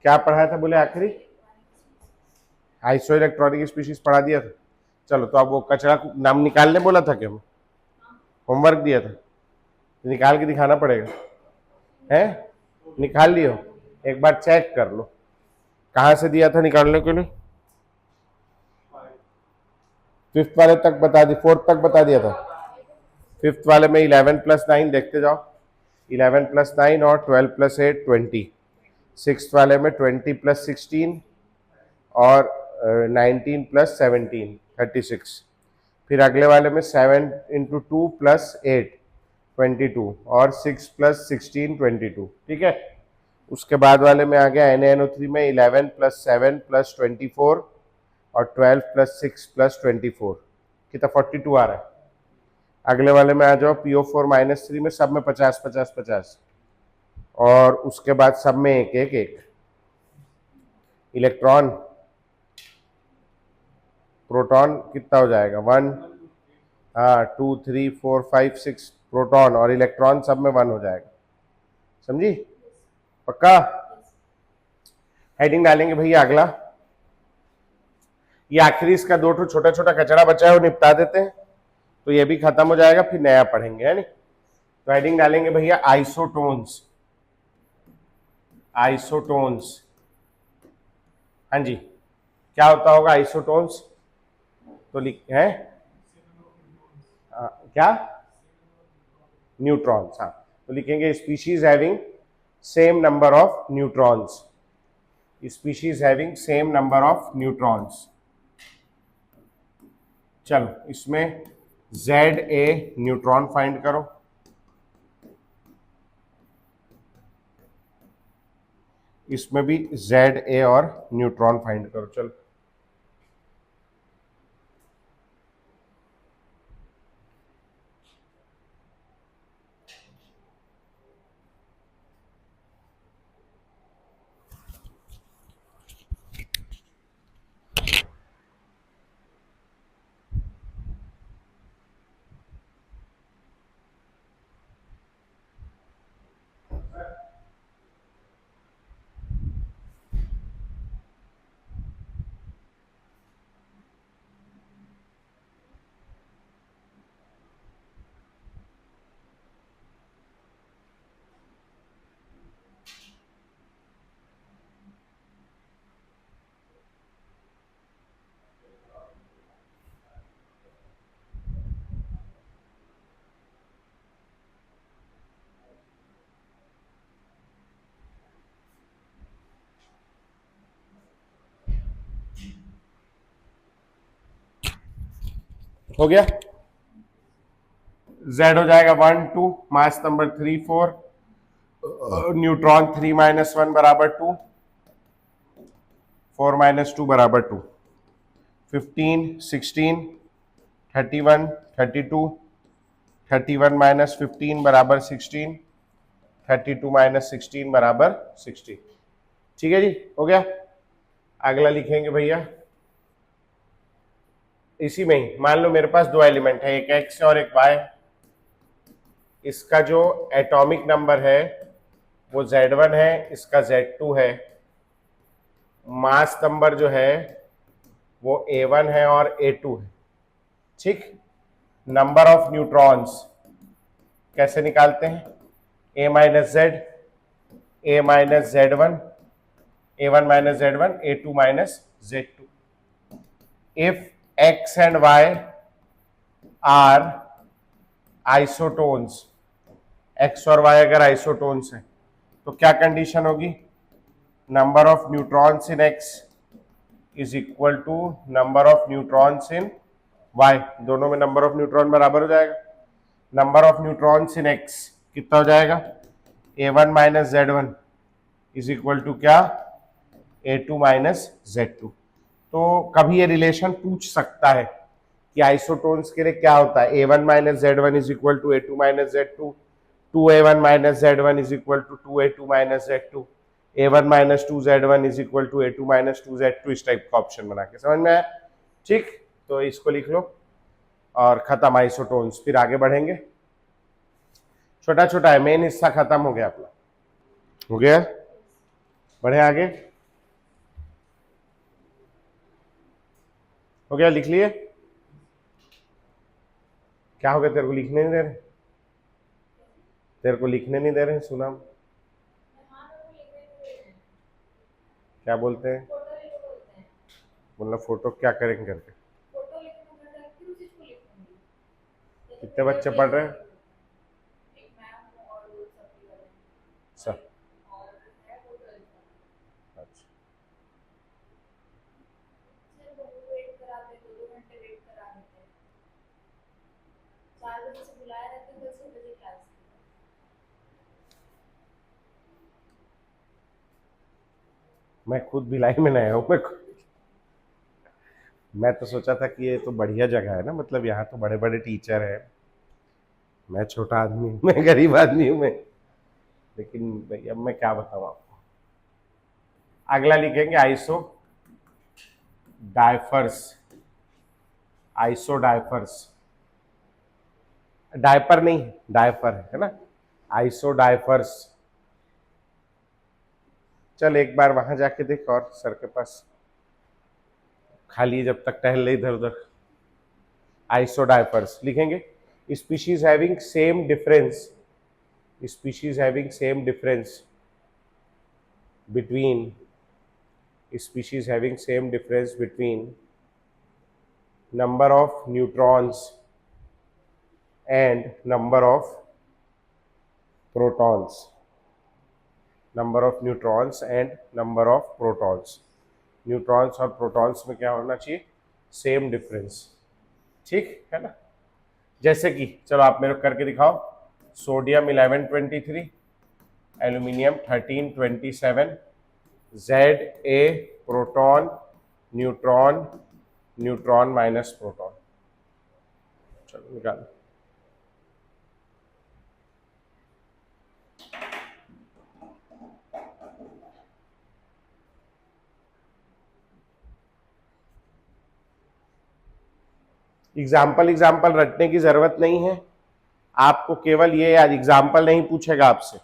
क्या पढ़ाया था बोले आखिरी? आइसो इलेक्ट्रॉनिक स्पीशीज पढ़ा दिया था। चलो तो अब वो कचरा नाम निकालने बोला था क्या? होमवर्क दिया था, निकाल के दिखाना पड़ेगा। है निकाल लियो, एक बार चेक कर लो कहाँ से दिया था निकालने के लिए। फिफ्थ वाले तक बता दी, फोर्थ तक बता दिया था। फिफ्थ वाले में 11 + 9 देखते जाओ, 11 + 9 और 12 + 8 20। सिक्स वाले में 20 + 16 और 19 + 17 36। फिर अगले वाले में 7 × 2 + 8 22 और 6 + 16 22। ठीक है। उसके बाद वाले में आ गया NaNO3 में 11 + 7 + 24 और 12 + 6 + 24, कितना 42 आ रहा है। अगले वाले में आ जाओ PO4 - 3 में, सब में 50 50 50 और उसके बाद सब में एक एक एक इलेक्ट्रॉन। प्रोटॉन कितना हो जाएगा 1, हाँ 2 3 4 5 6 प्रोटॉन, और इलेक्ट्रॉन सब में 1 हो जाएगा। समझी? पक्का? हेडिंग डालेंगे भैया अगला। ये आखिरी इसका 2 छोटा छोटा कचरा बचा है वो निपटा देते हैं, तो ये भी खत्म हो जाएगा, फिर नया पढ़ेंगे, है नहीं? तो हेडिंग डालेंगे भैया आइसोटोन्स। आइसोटोन्स, हाँ जी, क्या होता होगा आइसोटोन्स? तो लिख है क्या? न्यूट्रॉन्स, हाँ। तो लिखेंगे species having same number of neutrons. Species having same number of neutrons. चलो इसमें Za न्यूट्रॉन फाइंड करो। इसमें भी Za और न्यूट्रॉन फाइंड करो। चलो हो गया। Z हो जाएगा 1 2, मास नंबर 3 4, न्यूट्रॉन 3 - 1 बराबर 2, 4 - 2 बराबर 2, 15 16 31 32, 31 - 15 बराबर 16, 32 - 16 बराबर 60। ठीक है जी, हो गया। अगला लिखेंगे भैया इसी में ही, मान लो मेरे पास 2 एलिमेंट है, एक X और एक Y। इसका जो एटॉमिक नंबर है वो Z1 है, इसका Z2 है। मास नंबर जो है वो A1 है और A2 है। ठीक। नंबर ऑफ न्यूट्रॉन्स कैसे निकालते हैं? A - Z, A - Z1, A1 - Z1, A2 - Z2। If X and Y are isotones, X और Y अगर आइसोटोन्स है तो क्या कंडीशन होगी? Number of neutrons in X is equal to number of neutrons in Y। दोनों में number of neutron बराबर हो जाएगा। Number of neutrons in X कितना हो जाएगा? A1 - Z1 is equal to क्या? A2 - Z2। तो कभी ये रिलेशन पूछ सकता है कि आइसोटोन्स के लिए क्या होता है। A1 - Z1 is equal to A2 - Z2, 2A1 - Z1 is equal to 2A2 - Z2, A1 - 2Z1 is equal to A2 - 2Z2। इस टाइप का ऑप्शन बना के, समझ में आया? ठीक, तो इसको लिख लो और खत्म आइसोटोन्स। फिर आगे बढ़ेंगे, छोटा छोटा है, मेन हिस्सा खत्म हो गया अपना। हो गया, बढ़े आगे। हो गया, लिख लिए? क्या हो गया, तेरे को लिखने नहीं दे रहे? तेरे को लिखने नहीं दे रहे सुना? क्या बोलते हैं? बोलना फोटो क्या करेंगे करके। कितने बच्चे पढ़ रहे हैं? सर अच्छा, मैं खुद भिलाई में नया हूँ। मैं तो सोचा था कि ये तो बढ़िया जगह है ना, मतलब यहाँ तो बड़े बड़े टीचर हैं, मैं छोटा आदमी हूँ, मैं गरीब आदमी हूँ मैं। लेकिन भाई अब मैं क्या बताऊँ आपको। अगला लिखेंगे iso diapers. Iso diapers, diaper नहीं, डायपर है ना। Iso diapers. चल एक बार वहां जाके देख और सर के पास, खाली है जब तक टहल ले इधर उधर। आइसो डायफर्स लिखेंगे। Species having same difference, species having same difference between, species having same difference between number of neutrons and number of protons, number of neutrons and number of protons। Neutrons और protons में क्या होना चाहिए? Same difference, ठीक है ना। जैसे कि चलो आप मेरे को करके दिखाओ। Sodium 1123, aluminium 1327, Z A proton, neutron, neutron minus proton. चलो निकालो। एग्जाम्पल रटने की जरूरत नहीं है आपको, केवल ये याद, एग्जाम्पल नहीं पूछेगा आपसे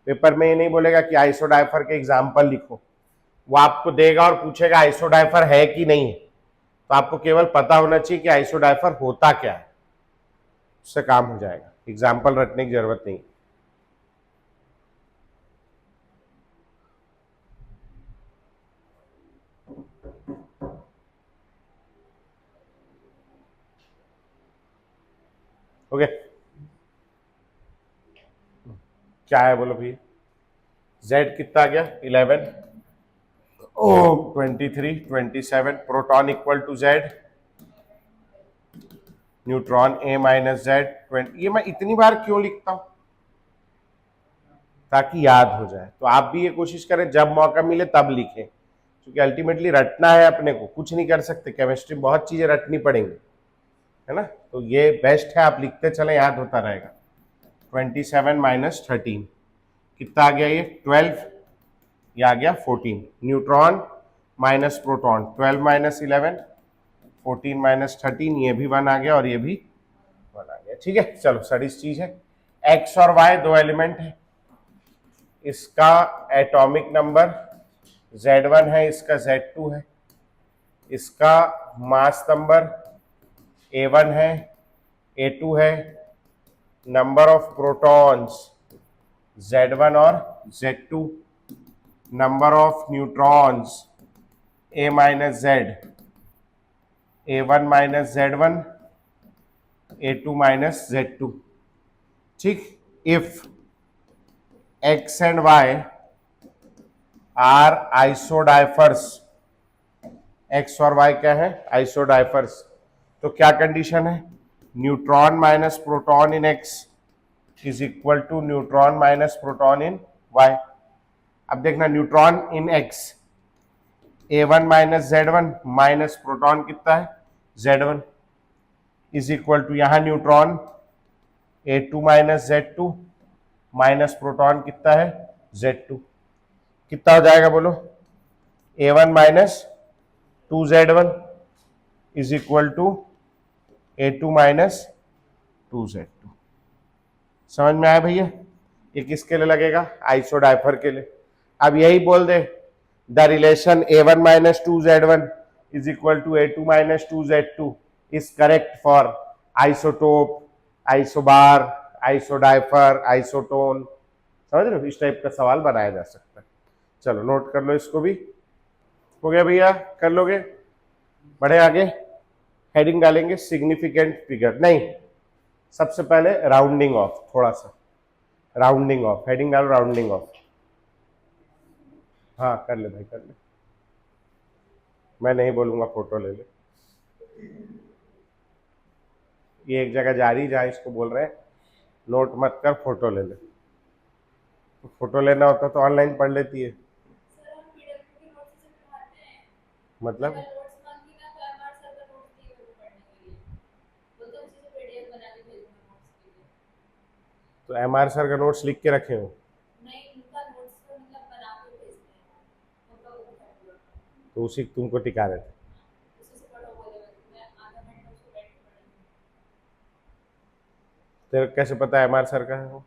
पेपर में, ये नहीं बोलेगा कि आइसोडाइफर के एग्जाम्पल लिखो, वो आपको देगा और पूछेगा आइसोडाइफर है कि नहीं है। तो आपको केवल पता होना चाहिए कि आइसोडाइफर होता क्या है, उससे काम हो जाएगा, एग्जाम्पल रटने की जरूरत नहीं। ओके, क्या है बोलो भैया? जेड कितना आ गया? 11, ओ 23, 27, proton equal to Z, neutron A minus Z 20। ये मैं इतनी बार क्यों लिखता हूं? ताकि याद हो जाए। तो आप भी ये कोशिश करें जब मौका मिले तब लिखें, क्योंकि अल्टीमेटली रटना है अपने को, कुछ नहीं कर सकते, केमिस्ट्री बहुत चीजें रटनी पड़ेंगी, है ना। तो ये बेस्ट है, आप लिखते चले, याद होता रहेगा। 27 माइनस 13 कितना आ गया? ये 12, ये आ गया 14। Neutron minus proton, 12 minus 11, 14 minus 13, ये भी 1 आ गया और ये भी 1 आ गया। ठीक है, चलो सड़ीस चीज है। एक्स और वाई दो एलिमेंट है, इसका एटॉमिक नंबर Z1 है, इसका Z2 है, इसका मास नंबर A1 है, A2 है, नंबर ऑफ प्रोटॉन्स Z1 और Z2, number of neutrons A minus Z, A1 minus Z1, A2 minus Z2। ठीक, if X and Y are isodiaphers, X और Y क्या है? आइसोडाइफर्स। तो क्या कंडीशन है? Neutron minus proton in X is equal to neutron minus proton in Y। अब देखना, neutron in X A1 minus Z1 minus proton कितना है? Z1 इज इक्वल टू, यहां neutron A2 minus Z2 minus proton कितना है? Z2। कितना हो जाएगा बोलो? A1 minus 2Z1 is equal to A2 minus 2Z2। समझ में आया भैया? ये किसके लिए लगेगा? आइसोडाइफर के लिए। अब यही बोल दे, the relation A1 minus 2Z1 is equal to A2 minus 2Z2 is correct for isotope, isobar, isodiapher, isotone. समझ रहे हो, इस टाइप का सवाल बनाया जा सकता है। चलो नोट कर लो इसको भी। हो गया भैया, कर लोगे? बढ़े आगे, हेडिंग डालेंगे सिग्निफिकेंट फिगर। नहीं, सबसे पहले राउंडिंग ऑफ, थोड़ा सा राउंडिंग ऑफ, हेडिंग डालो राउंडिंग ऑफ। हाँ कर ले भाई, कर ले, मैं नहीं बोलूंगा, फोटो ले ले। ये एक जगह जारी जहाँ इसको बोल रहे हैं नोट मत कर, फोटो ले ले। तो फोटो लेना होता तो ऑनलाइन पढ़ लेती है। मतलब तो MR सर का नोट्स लिख के रखे हो? तो उसी तुमको टिका रहे थे। तेरे कैसे पता है MR सर का है वो?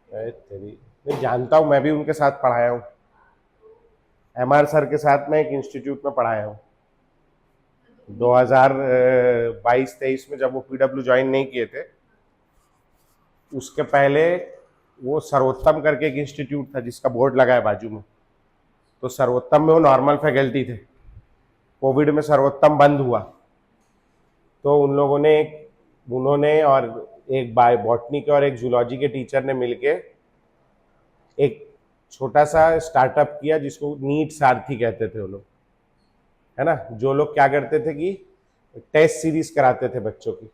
अरे तेरी, नहीं जानता हूँ, मैं भी उनके साथ पढ़ाया हूँ। MR सर के साथ मैं एक इंस्टीट्यूट में पढ़ाया हूँ 2022-23 में, जब वो PW ज्वाइन नहीं किए थे। उसके पहले वो सर्वोत्तम करके एक इंस्टीट्यूट था जिसका बोर्ड लगा है बाजू में, तो सर्वोत्तम में वो नॉर्मल फैकल्टी थे। कोविड में सर्वोत्तम बंद हुआ तो उन लोगों ने उन्होंने और एक बॉटनी के और एक जूलॉजी के टीचर ने मिलके एक छोटा सा स्टार्टअप किया जिसको नीट सारथी कहते थे वो लोग, है ना। जो लोग क्या करते थे कि टेस्ट सीरीज कराते थे बच्चों की,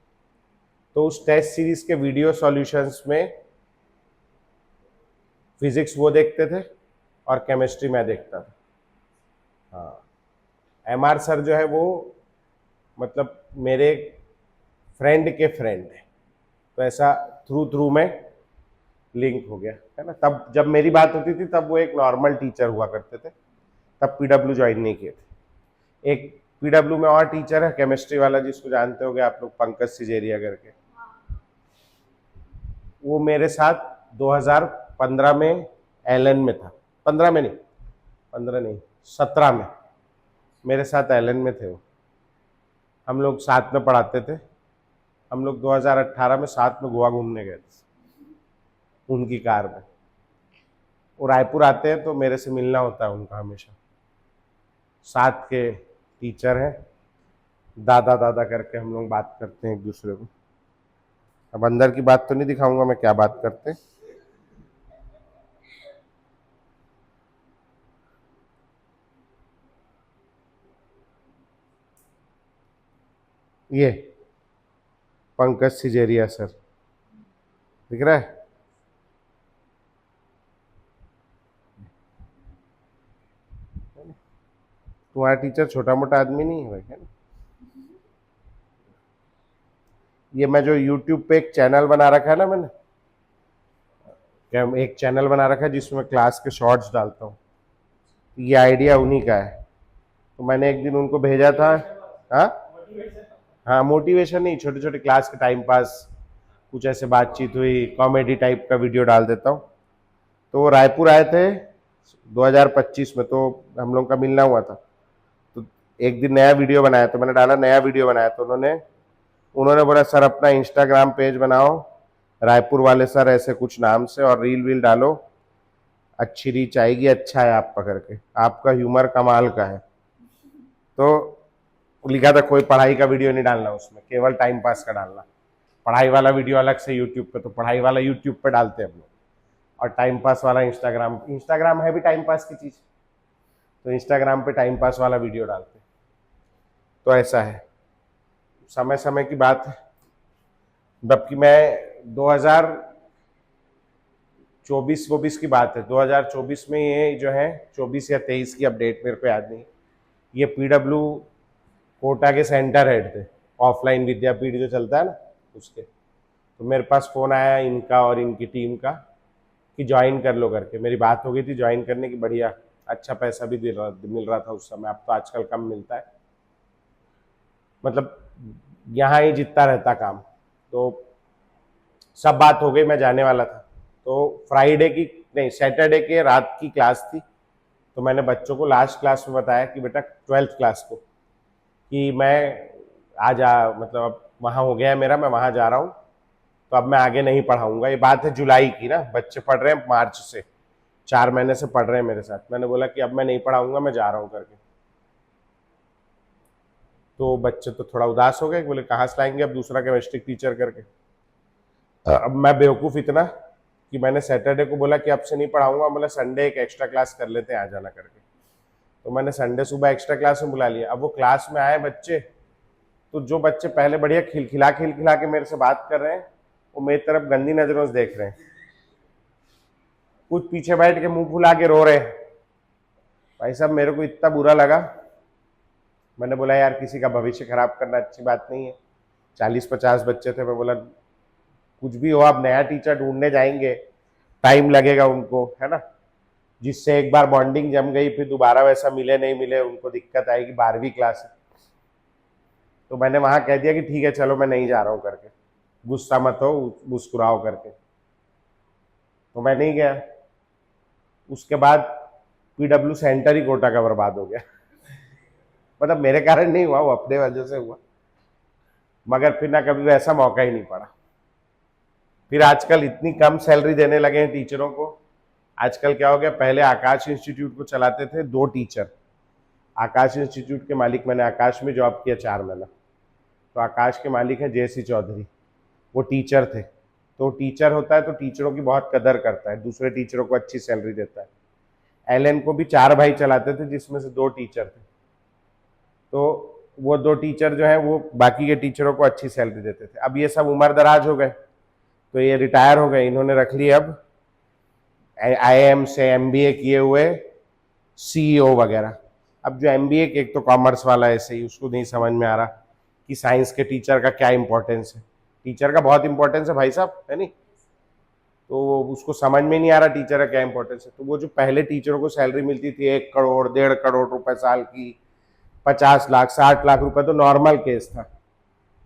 तो उस टेस्ट सीरीज के वीडियो सॉल्यूशंस में फिजिक्स वो देखते थे और केमिस्ट्री मैं देखता था। हाँ, MR सर जो है वो मतलब मेरे फ्रेंड के फ्रेंड है, तो ऐसा थ्रू थ्रू में लिंक हो गया, है ना। तब जब मेरी बात होती थी तब वो एक नॉर्मल टीचर हुआ करते थे, तब PW ज्वाइन नहीं किए थे। एक PW में और टीचर है केमिस्ट्री वाला, जिसको जानते होगे आप लोग, पंकज सिजेरिया करके। वो मेरे साथ 2015 में एलन में था। 15 में नहीं, 15 नहीं, 17 में मेरे साथ एलन में थे वो। हम लोग साथ में पढ़ाते थे। हम लोग 2018 में साथ में गोवा घूमने गए थे उनकी कार में। वो रायपुर आते हैं तो मेरे से मिलना होता है उनका हमेशा। साथ के टीचर हैं, दादा दादा करके हम लोग बात करते हैं एक दूसरे को। अब अंदर की बात तो नहीं दिखाऊंगा मैं क्या बात करते हैं। ये पंकज सिजेरिया सर दिख रहा है? तुम्हारा टीचर छोटा मोटा आदमी नहीं है भाई, है ना। ये मैं जो YouTube पे एक चैनल बना रखा है ना मैंने, क्या एक चैनल बना रखा है जिसमें क्लास के शॉर्ट्स डालता हूँ, ये आइडिया उन्हीं का है। तो मैंने एक दिन उनको भेजा था। हाँ हाँ, मोटिवेशन नहीं, छोटे छोटे क्लास के टाइम पास कुछ ऐसे बातचीत हुई, कॉमेडी टाइप का वीडियो डाल देता हूँ। तो वो रायपुर आए थे 2025 में, तो हम लोग का मिलना हुआ था। तो एक दिन नया वीडियो बनाया, तो मैंने डाला नया वीडियो बनाया, तो उन्होंने उन्होंने बोला सर अपना इंस्टाग्राम पेज बनाओ, रायपुर वाले सर ऐसे कुछ नाम से, और रील वील डालो, अच्छी रीच आएगी, अच्छा है आप पकड़ के, आपका ह्यूमर कमाल का है। तो लिखा था कोई पढ़ाई का वीडियो नहीं डालना उसमें, केवल टाइम पास का डालना। पढ़ाई वाला वीडियो अलग से यूट्यूब पे, तो पढ़ाई वाला यूट्यूब पे डालते हैं हम लोग, और टाइम पास वाला इंस्टाग्राम। इंस्टाग्राम है भी टाइम पास की चीज़, तो इंस्टाग्राम पे टाइम पास वाला वीडियो डालते हैं। तो ऐसा है, समय समय की बात है। जबकि मैं 2024 की बात है, 2024 में ये जो है 24 या 23 की अपडेट मेरे को याद नहीं, ये PW कोटा के सेंटर हेड थे, ऑफलाइन विद्यापीठ जो चलता है ना उसके। तो मेरे पास फ़ोन आया इनका और इनकी टीम का कि ज्वाइन कर लो करके। मेरी बात हो गई थी ज्वाइन करने की, बढ़िया अच्छा पैसा भी मिल रहा था उस समय, अब तो आजकल कम मिलता है, मतलब यहाँ ही जितना रहता काम। तो सब बात हो गई, मैं जाने वाला था। तो फ्राइडे की नहीं, सैटरडे के रात की क्लास थी, तो मैंने बच्चों को लास्ट क्लास में बताया कि बेटा 12th क्लास को कि मैं आज मतलब अब वहाँ हो गया है मेरा, मैं वहाँ जा रहा हूँ, तो अब मैं आगे नहीं पढ़ाऊंगा। ये बात है जुलाई की ना, बच्चे पढ़ रहे हैं मार्च से, 4 महीने से पढ़ रहे हैं मेरे साथ। मैंने बोला कि अब मैं नहीं पढ़ाऊंगा, मैं जा रहा हूँ करके। तो बच्चे तो थोड़ा उदास हो गए, बोले कहाँ से लाएंगे अब दूसरा केमिस्ट्री टीचर करके। अब मैं बेवकूफ़ इतना कि मैंने सैटरडे को बोला कि अब से नहीं पढ़ाऊंगा, बोला संडे एक एक्स्ट्रा क्लास कर लेते हैं, आ जाना करके। तो मैंने संडे सुबह एक्स्ट्रा क्लास में बुला लिया। अब वो क्लास में आए बच्चे, तो जो बच्चे पहले बढ़िया खिलखिला के मेरे से बात कर रहे हैं, वो मेरी तरफ गंदी नजरों से देख रहे हैं। कुछ पीछे बैठ के मुंह फुला के रो रहे हैं। भाई साहब मेरे को इतना बुरा लगा, मैंने बोला यार किसी का भविष्य खराब करना अच्छी बात नहीं है। 40-50 बच्चे थे, मैं बोला कुछ भी हो आप नया टीचर ढूंढने जाएंगे, टाइम लगेगा उनको, है ना। जिससे एक बार बॉन्डिंग जम गई, फिर दोबारा वैसा मिले नहीं मिले उनको दिक्कत आएगी। 12वीं क्लास है। तो मैंने वहां कह दिया कि ठीक है चलो मैं नहीं जा रहा हूँ करके, गुस्सा मत हो, मुस्कुराओ करके। तो मैं नहीं गया। उसके बाद पीडब्ल्यू सेंटर ही कोटा का बर्बाद हो गया। मतलब मेरे कारण नहीं हुआ, वो अपने वजह से हुआ, मगर फिर ना कभी वैसा मौका ही नहीं पड़ा। फिर आजकल इतनी कम सैलरी देने लगे हैं टीचरों को। आजकल क्या हो गया, पहले आकाश इंस्टीट्यूट को चलाते थे 2 टीचर। आकाश इंस्टीट्यूट के मालिक, मैंने आकाश में जॉब किया 4 महीना, तो आकाश के मालिक हैं JC चौधरी, वो टीचर थे। तो टीचर होता है तो टीचरों की बहुत कदर करता है, दूसरे टीचरों को अच्छी सैलरी देता है। LN को भी 4 भाई चलाते थे, जिसमें से 2 टीचर थे। तो वो 2 टीचर जो है वो बाकी के टीचरों को अच्छी सैलरी देते थे। अब ये सब उम्र दराज हो गए, तो ये रिटायर हो गए। इन्होंने रख लिए अब IIM से MBA किए हुए CEO वगैरह। अब जो MBA के, एक तो कॉमर्स वाला ऐसे ही, उसको नहीं समझ में आ रहा कि साइंस के टीचर का क्या इंपॉर्टेंस है। टीचर का बहुत इंपॉर्टेंस है भाई साहब, है नहीं। तो उसको समझ में नहीं आ रहा टीचर का क्या इंपॉर्टेंस है। तो वो जो पहले टीचरों को सैलरी मिलती थी 1 करोड़ 1.5 करोड़ रुपए साल की, 50 लाख 60 लाख रुपए तो नॉर्मल केस था।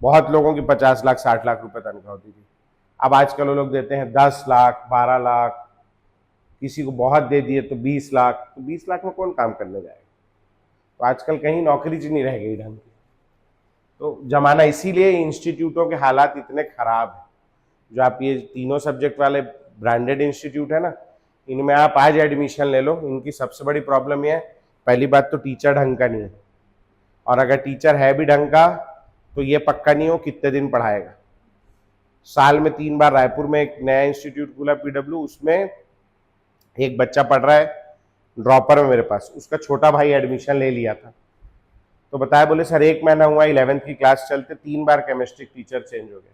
बहुत लोगों की 50 लाख 60 लाख रुपए तनख्वाह होती थी। अब आजकल वो लोग देते हैं 10 लाख 12 लाख, किसी को बहुत दे दिए तो 20 लाख। तो 20 लाख में कौन काम करने जाएगा। तो आजकल कहीं नौकरी च नहीं रह गई ढंग की। तो जमाना, इसीलिए इंस्टीट्यूटों के हालात इतने खराब है। जो आप ये तीनों सब्जेक्ट वाले ब्रांडेड इंस्टीट्यूट है ना, इनमें आप आज एडमिशन ले लो, इनकी सबसे बड़ी प्रॉब्लम ये है, पहली बात तो टीचर ढंग का नहीं है, और अगर टीचर है भी ढंग का तो ये पक्का नहीं हो कितने दिन पढ़ाएगा। साल में 3 बार रायपुर में एक नया इंस्टीट्यूट खुला PW, उसमें एक बच्चा पढ़ रहा है ड्रॉपर में मेरे पास, उसका छोटा भाई एडमिशन ले लिया था। तो बताया, बोले सर 1 महीना हुआ 11th की क्लास चलते, 3 बार केमिस्ट्री टीचर चेंज हो गए।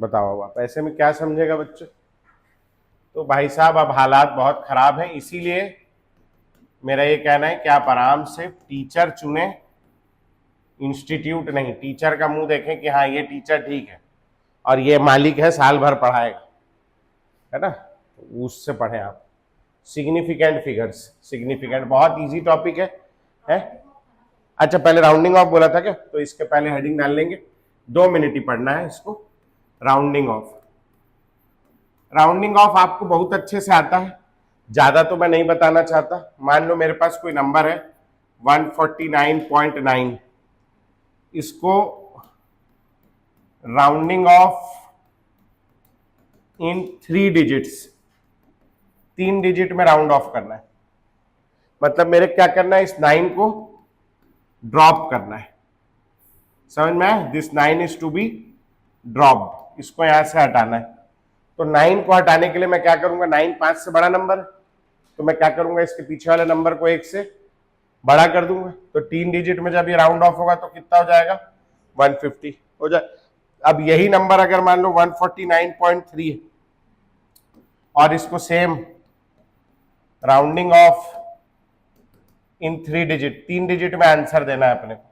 बताओ आप ऐसे में क्या समझेगा बच्चे। तो भाई साहब अब हालात बहुत खराब हैं, इसीलिए मेरा ये कहना है कि आप आराम से टीचर चुने, इंस्टीट्यूट नहीं। टीचर का मुंह देखें कि हाँ ये टीचर ठीक है और ये मालिक है साल भर पढ़ाएगा, है ना, उससे पढ़ें आप। सिग्निफिकेंट फिगर्स, सिग्निफिकेंट बहुत इजी टॉपिक है? अच्छा पहले राउंडिंग ऑफ बोला था क्या, तो इसके पहले हेडिंग डाल लेंगे, 2 मिनट ही पढ़ना है इसको। राउंडिंग ऑफ, राउंडिंग ऑफ आपको बहुत अच्छे से आता है, ज्यादा तो मैं नहीं बताना चाहता। मान लो मेरे पास कोई नंबर है 149.9, इसको राउंडिंग ऑफ इन 3 डिजिट्स, 3 डिजिट में राउंड ऑफ करना है। मतलब मेरे क्या करना है, इस 9 को ड्रॉप करना है, समझ में आया। This 9 is to be drop, इसको यहां से हटाना है। तो 9 को हटाने के लिए मैं क्या करूंगा, 9 5 से बड़ा नंबर है, तो मैं क्या करूंगा, इसके पीछे वाले नंबर को 1 से बड़ा कर दूंगा। तो 3 डिजिट में जब ये राउंड ऑफ होगा तो कितना हो जाएगा, 150 हो जाए। अब यही नंबर अगर मान लो 149.3 है और इसको सेम राउंडिंग ऑफ इन 3 डिजिट, 3 डिजिट में आंसर देना है अपने को,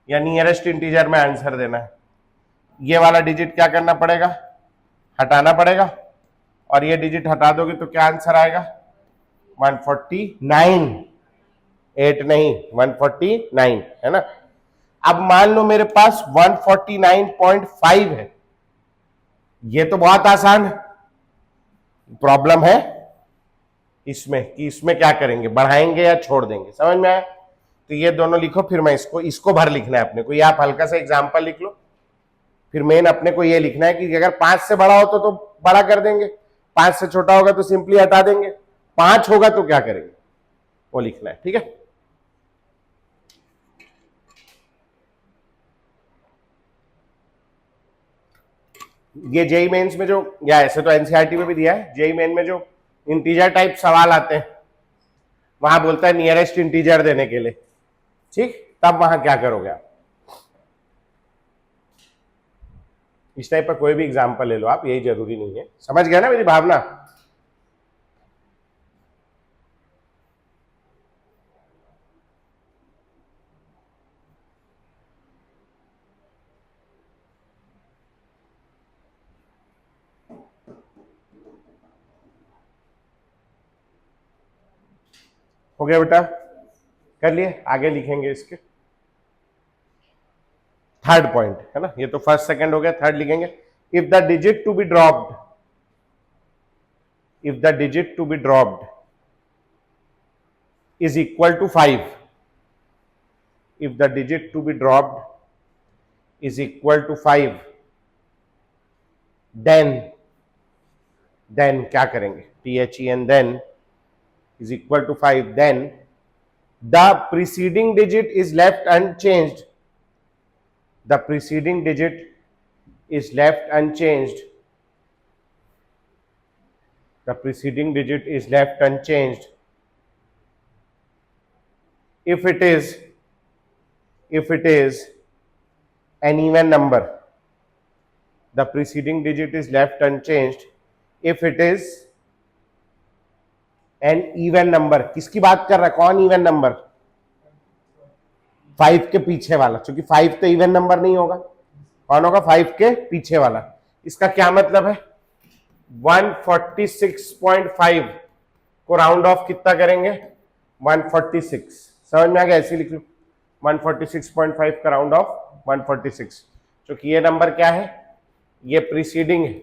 या नियरेस्ट इंटीजर में आंसर देना है। ये वाला डिजिट क्या करना पड़ेगा, हटाना पड़ेगा, और ये डिजिट हटा दोगे तो क्या आंसर आएगा, 149, 8 नहीं 149, है ना। अब मान लो मेरे पास 149.5 है, ये तो बहुत आसान है। प्रॉब्लम है इसमें कि इसमें क्या करेंगे, बढ़ाएंगे या छोड़ देंगे, समझ में आया? तो ये दोनों लिखो, फिर मैं इसको भर लिखना है अपने को, ये आप हल्का सा एग्जाम्पल लिख लो। फिर मेन अपने को ये लिखना है कि अगर 5 से बड़ा हो तो बड़ा कर देंगे, 5 से छोटा होगा तो सिंपली हटा देंगे, 5 होगा तो क्या करेंगे वो लिखना है, ठीक है। ये जेई मेंस में जो, या ऐसे तो एनसीईआरटी में भी दिया है, जेई मेन में जो इंटीजर टाइप सवाल आते हैं वहां बोलता है नियरेस्ट इंटीजर देने के लिए, ठीक, तब वहां क्या करोगे आप? इस टाइप का कोई भी एग्जाम्पल ले लो आप, यही जरूरी नहीं है, समझ गया ना मेरी भावना? हो गया बेटा, कर लिए, आगे लिखेंगे इसके। थर्ड पॉइंट है ना, ये तो फर्स्ट सेकंड हो गया, थर्ड लिखेंगे। If the digit to be dropped, if the digit to be dropped is equal to 5, if the digit to be dropped is equal to 5, then क्या करेंगे, THEN, then is equal to 5, then the preceding digit is left unchanged, the preceding digit is left unchanged, the preceding digit is left unchanged if it is an even number, the preceding digit is left unchanged if it is an even number। किसकी बात कर रहा है, कौन even number? 5 के पीछे वाला, क्योंकि 5 तो इवन नंबर नहीं होगा, कौन होगा? 5 के पीछे वाला। इसका क्या मतलब है, 146.5 को राउंड ऑफ कितना करेंगे, 146, समझ में आ गया? ऐसे लिख लो, 146.5 का राउंड ऑफ 146, क्योंकि ये नंबर क्या है, ये प्रीसीडिंग है,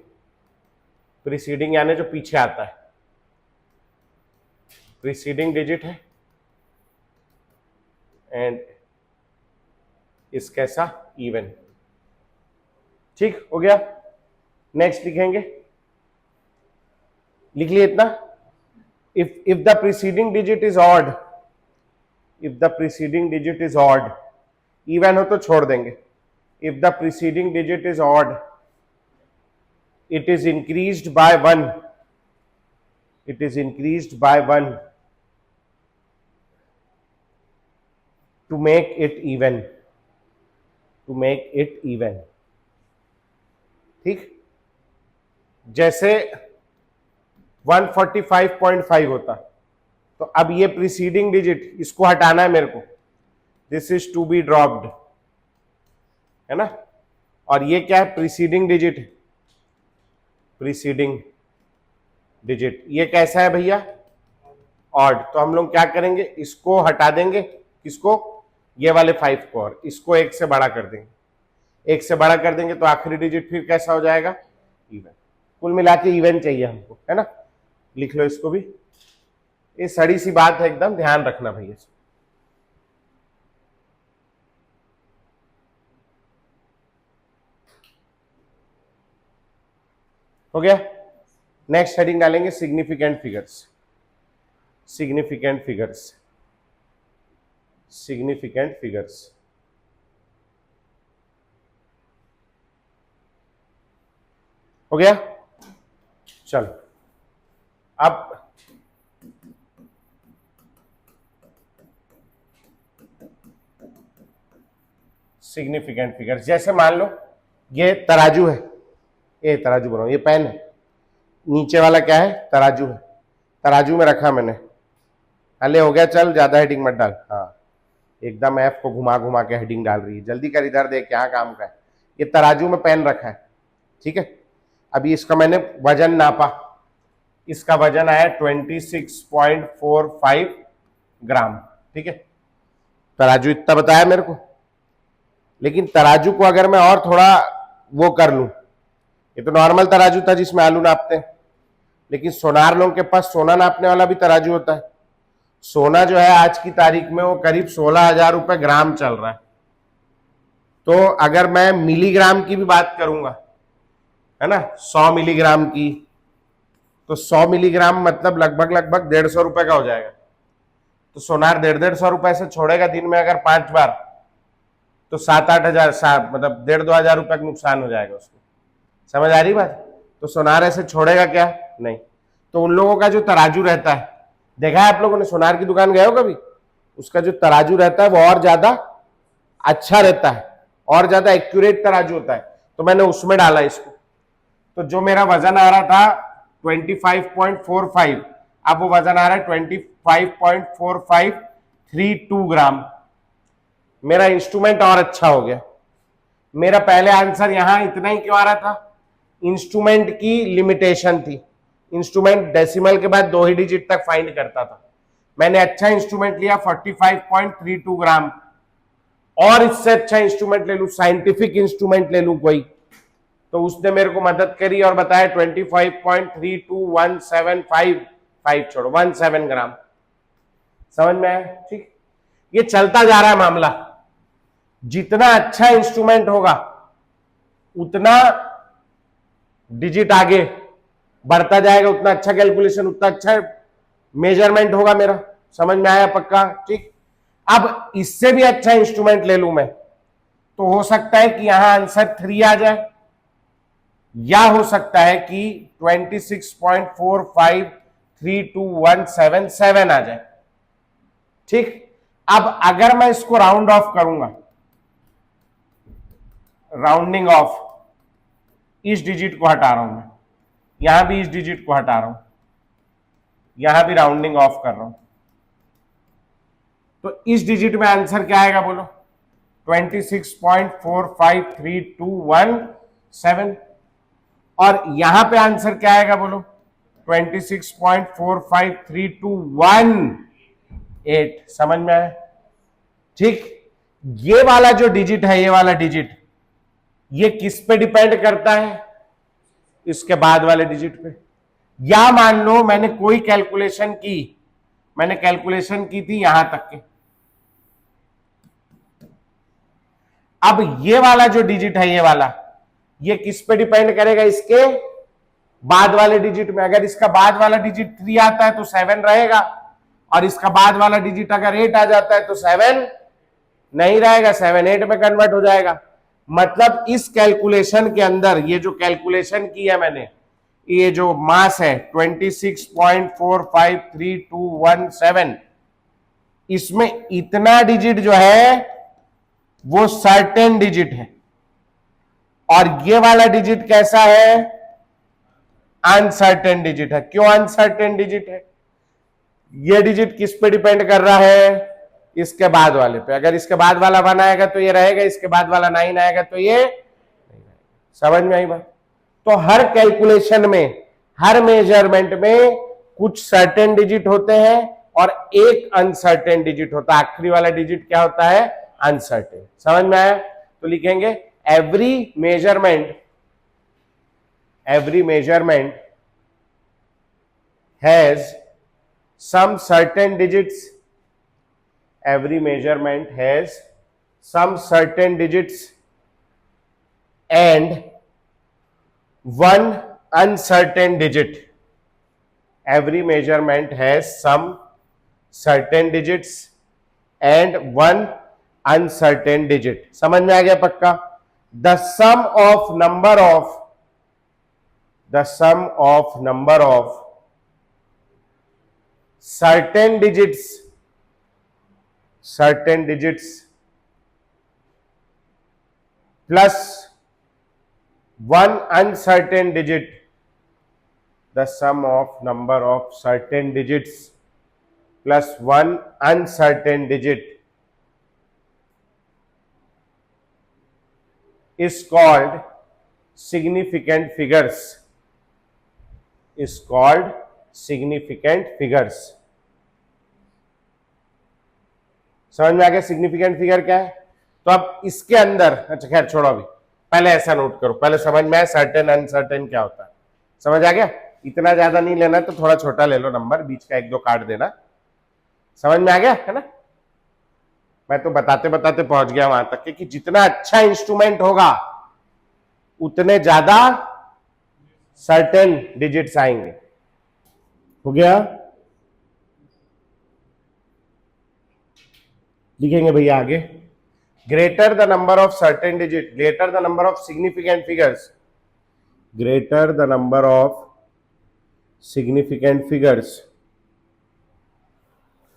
प्रीसीडिंग यानी जो पीछे आता है, प्रीसीडिंग डिजिट है, एंड इस कैसा, इवन। ठीक हो गया, नेक्स्ट लिखेंगे, लिख लिए इतना। if the preceding digit is odd, if the preceding digit is odd, even हो तो छोड़ देंगे, if the preceding digit is odd, it is increased by 1, it is increased by 1 to make it even, to make it even। ठीक, जैसे 145.5 होता, तो अब ये प्रीसीडिंग डिजिट, इसको हटाना है मेरे को, this is to be dropped, है ना, और ये क्या है, प्रीसीडिंग डिजिट, प्रीसीडिंग डिजिट, ये कैसा है भैया, ऑड। तो हम लोग क्या करेंगे, इसको हटा देंगे, किसको, ये वाले 5 को, और इसको 1 से बड़ा कर देंगे, 1 से बड़ा कर देंगे तो आखिरी डिजिट फिर कैसा हो जाएगा, इवन। कुल मिला के इवन चाहिए हमको, है ना, लिख लो इसको भी, ये सड़ी सी बात है एकदम, ध्यान रखना भैया। हो गया, नेक्स्ट हेडिंग डालेंगे significant figures, significant figures, significant figures. हो गया, चलो अब सिग्निफिकेंट फिगर्स, जैसे मान लो ये तराजू है, ये तराजू बनाओ, ये पेन है, नीचे वाला क्या है, तराजू है, तराजू में रखा मैंने, अले हो गया, चल ज्यादा हेडिंग मत डाल, हाँ एकदम एफ को घुमा घुमा के हेडिंग डाल रही है, जल्दी कर, इधर देख क्या काम का है। ये तराजू में पेन रखा है, ठीक है, अभी इसका मैंने वजन नापा, इसका वजन आया 26.45 ग्राम, ठीक है, तराजू इतना बताया मेरे को, लेकिन तराजू को अगर मैं और थोड़ा वो कर लूं, ये तो नॉर्मल तराजू था जिसमें आलू नापते हैं, लेकिन सोनार लोगों के पास सोना नापने वाला भी तराजू होता है। सोना जो है आज की तारीख में वो करीब 16,000 रुपए ग्राम चल रहा है। तो अगर मैं मिलीग्राम की भी बात करूंगा, है ना, 100 मिलीग्राम की, तो 100 मिलीग्राम मतलब लगभग 150 रुपए का हो जाएगा। तो सोनार 150 रुपए से छोड़ेगा दिन में अगर 5 बार, तो 7-8 हजार, मतलब 1,500-2 हजार रुपए का नुकसान हो जाएगा उसको। समझ आ रही बात? तो सोनार ऐसे छोड़ेगा क्या? नहीं। तो उन लोगों का जो तराजू रहता है, देखा है आप लोगों ने, सोनार की दुकान गए हो कभी? उसका जो तराजू रहता है वो और ज्यादा अच्छा रहता है, और ज्यादा एक्यूरेट तराजू होता है। तो मैंने उसमें डाला इसको। तो जो मेरा वजन आ रहा था 25.45, अब वो वजन आ रहा है 25.4532 ग्राम। मेरा इंस्ट्रूमेंट और अच्छा हो गया। मेरा पहले आंसर यहां इतना ही क्यों आ रहा था? इंस्ट्रूमेंट की लिमिटेशन थी। इंस्ट्रूमेंट डेसिमल के बाद 2 ही डिजिट तक फाइंड करता था। मैंने अच्छा इंस्ट्रूमेंट लिया 45.32 ग्राम, और इससे अच्छा इंस्ट्रूमेंट ले लूं, साइंटिफिक इंस्ट्रूमेंट ले लूं कोई, तो उसने मेरे को मदद करी और बताया 25.32175 ग्राम। समझ में आया? ठीक, ये चलता जा रहा है मामला। जितना अच्छा इंस्ट्रूमेंट होगा उतना डिजिट आगे बढ़ता जाएगा, उतना अच्छा कैलकुलेशन, उतना अच्छा मेजरमेंट होगा मेरा। समझ में आया? पक्का? ठीक। अब इससे भी अच्छा इंस्ट्रूमेंट ले लूं मैं, तो हो सकता है कि यहां आंसर 3 आ जाए, या हो सकता है कि 26.453217 आ जाए। ठीक। अब अगर मैं इसको राउंड ऑफ करूंगा, राउंडिंग ऑफ, इस डिजिट को हटा रहा हूं मैं, यहां भी इस डिजिट को हटा रहा हूं, यहां भी राउंडिंग ऑफ कर रहा हूं, तो इस डिजिट में आंसर क्या आएगा बोलो? 26.453217। और यहां पे आंसर क्या आएगा बोलो? 26.453218। समझ में आया? ठीक। ये वाला जो डिजिट है, ये वाला डिजिट, ये किस पे डिपेंड करता है? इसके बाद वाले डिजिट पे। या मान लो मैंने कोई कैलकुलेशन की, मैंने कैलकुलेशन की थी यहां तक के, अब ये वाला जो डिजिट है, ये वाला, ये किस पे डिपेंड करेगा? इसके बाद वाले डिजिट में। अगर इसका बाद वाला डिजिट 3 आता है तो 7 रहेगा, और इसका बाद वाला डिजिट अगर 8 आ जाता है तो 7 नहीं रहेगा, 7 8 में कन्वर्ट हो जाएगा। मतलब इस कैलकुलेशन के अंदर, ये जो कैलकुलेशन की है मैंने, ये जो मास है 26.453217, इसमें इतना डिजिट जो है वो सर्टेन डिजिट है, और ये वाला डिजिट कैसा है? अनसर्टेन डिजिट है। क्यों अनसर्टेन डिजिट है? ये डिजिट किस पे डिपेंड कर रहा है? इसके बाद वाले पे। अगर इसके बाद वाला 1 आएगा तो ये रहेगा, इसके बाद वाला 9 आएगा तो ये नहीं रहेगा। समझ में आई बात? तो हर कैलकुलेशन में, हर मेजरमेंट में कुछ सर्टेन डिजिट होते हैं और एक अनसर्टेन डिजिट होता है। आखिरी वाला डिजिट क्या होता है? अनसर्टेन। समझ में आया? तो लिखेंगे every measurement has some certain digits, every measurement has some certain digits and one uncertain digit. Every measurement has some certain digits and one uncertain digit. समझ में आ गया पक्का? The sum of number of certain digits plus one uncertain digit, the sum of number of certain digits plus one uncertain digit is called significant figures. समझ में आ गया significant figure क्या है? तो अब इसके अंदर, अच्छा खैर छोड़ो, अभी पहले ऐसा नोट करो, पहले समझ में आया सर्टेन अनसर्टेन क्या होता है। समझ आ गया? इतना ज्यादा नहीं लेना तो थोड़ा छोटा ले लो नंबर, बीच का एक दो काट देना। समझ में आ गया है ना? मैं तो बताते बताते पहुंच गया वहां तक कि जितना अच्छा इंस्ट्रूमेंट होगा उतने ज्यादा सर्टेन डिजिट्स आएंगे। हो गया? लिखेंगे भैया आगे, greater the number of certain digit, greater the number of significant figures, greater the number of significant figures,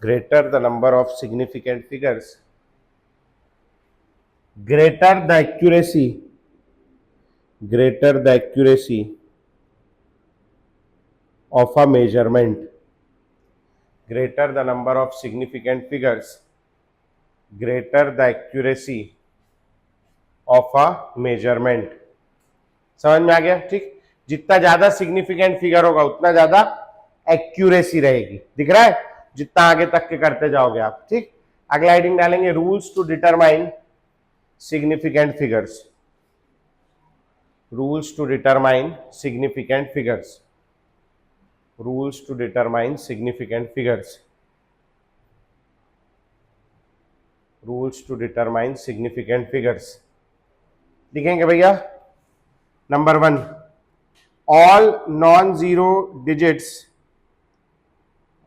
greater the number of significant figures, greater the accuracy, greater the accuracy of a measurement, greater the number of significant figures, greater the accuracy of a measurement। समझ में आ गया? ठीक, जितना ज्यादा significant figure होगा उतना ज्यादा accuracy रहेगी। दिख रहा है? जितना आगे तक के करते जाओगे आप। ठीक, अगला हेडिंग डालेंगे, rules to determine significant figures, rules to determine significant figures, rules to determine significant figures, rules to determine significant figures. लिखेंगे भैया, number 1, all non-zero digits,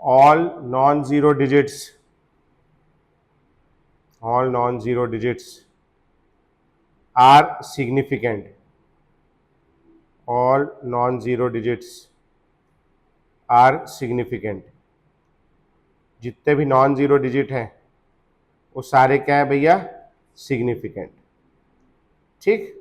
all non-zero digits, all non-zero digits are significant, all non-zero digits are significant। जितने भी non zero digit हैं वो सारे क्या है भैया? सिग्निफिकेंट। ठीक,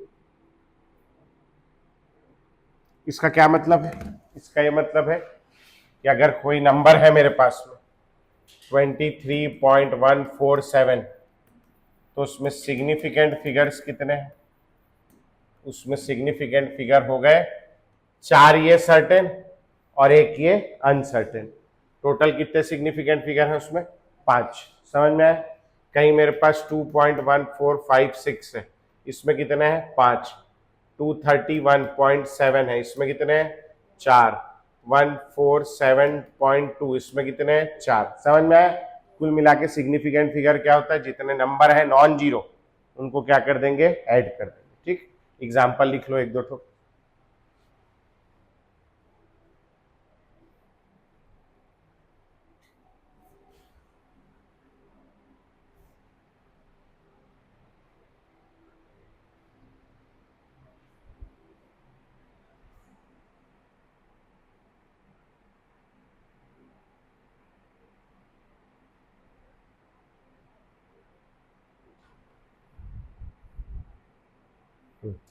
इसका क्या मतलब है? इसका ये मतलब है कि अगर कोई नंबर है मेरे पास में 23.147, तो उसमें सिग्निफिकेंट फिगर्स कितने हैं? उसमें सिग्निफिकेंट फिगर हो गए 4 ये सर्टेन और 1 ये अनसर्टेन। टोटल कितने सिग्निफिकेंट फिगर हैं उसमें? 5। समझ में आया? कहीं मेरे पास 2.1456 है, इसमें कितने हैं? 5। 231.7 है, इसमें कितने हैं? 4। 147.2, इसमें कितने हैं? 4। समझ में आया? कुल मिला के सिग्निफिकेंट फिगर क्या होता है? जितने नंबर है नॉन जीरो उनको क्या कर देंगे? ऐड कर देंगे। ठीक, एग्जाम्पल लिख लो एक दो ठो।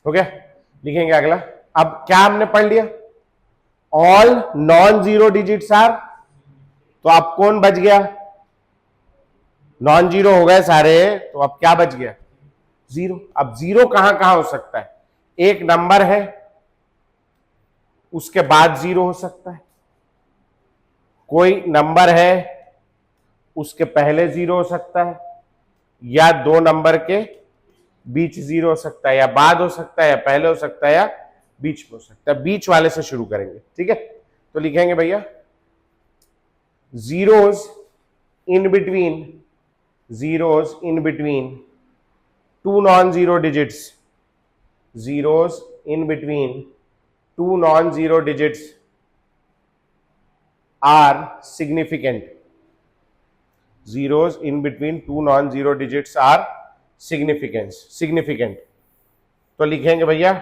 हो गया? लिखेंगे अगला। अब क्या हमने पढ़ लिया? All non zero digits are, तो अब कौन बच गया? नॉन जीरो हो गए सारे, तो अब क्या बच गया? जीरो। अब जीरो कहां कहां हो सकता है? एक नंबर है उसके बाद जीरो हो सकता है, कोई नंबर है उसके पहले जीरो हो सकता है, या दो नंबर के बीच जीरो हो सकता है, या बाद हो सकता है, या पहले हो सकता है, या बीच में हो सकता है। बीच वाले से शुरू करेंगे। ठीक है, तो लिखेंगे भैया, zeros in between, zeros in between two non-zero digits, zeros in between two non-zero digits are significant, zeros in between two non-zero digits are significant। तो लिखेंगे भैया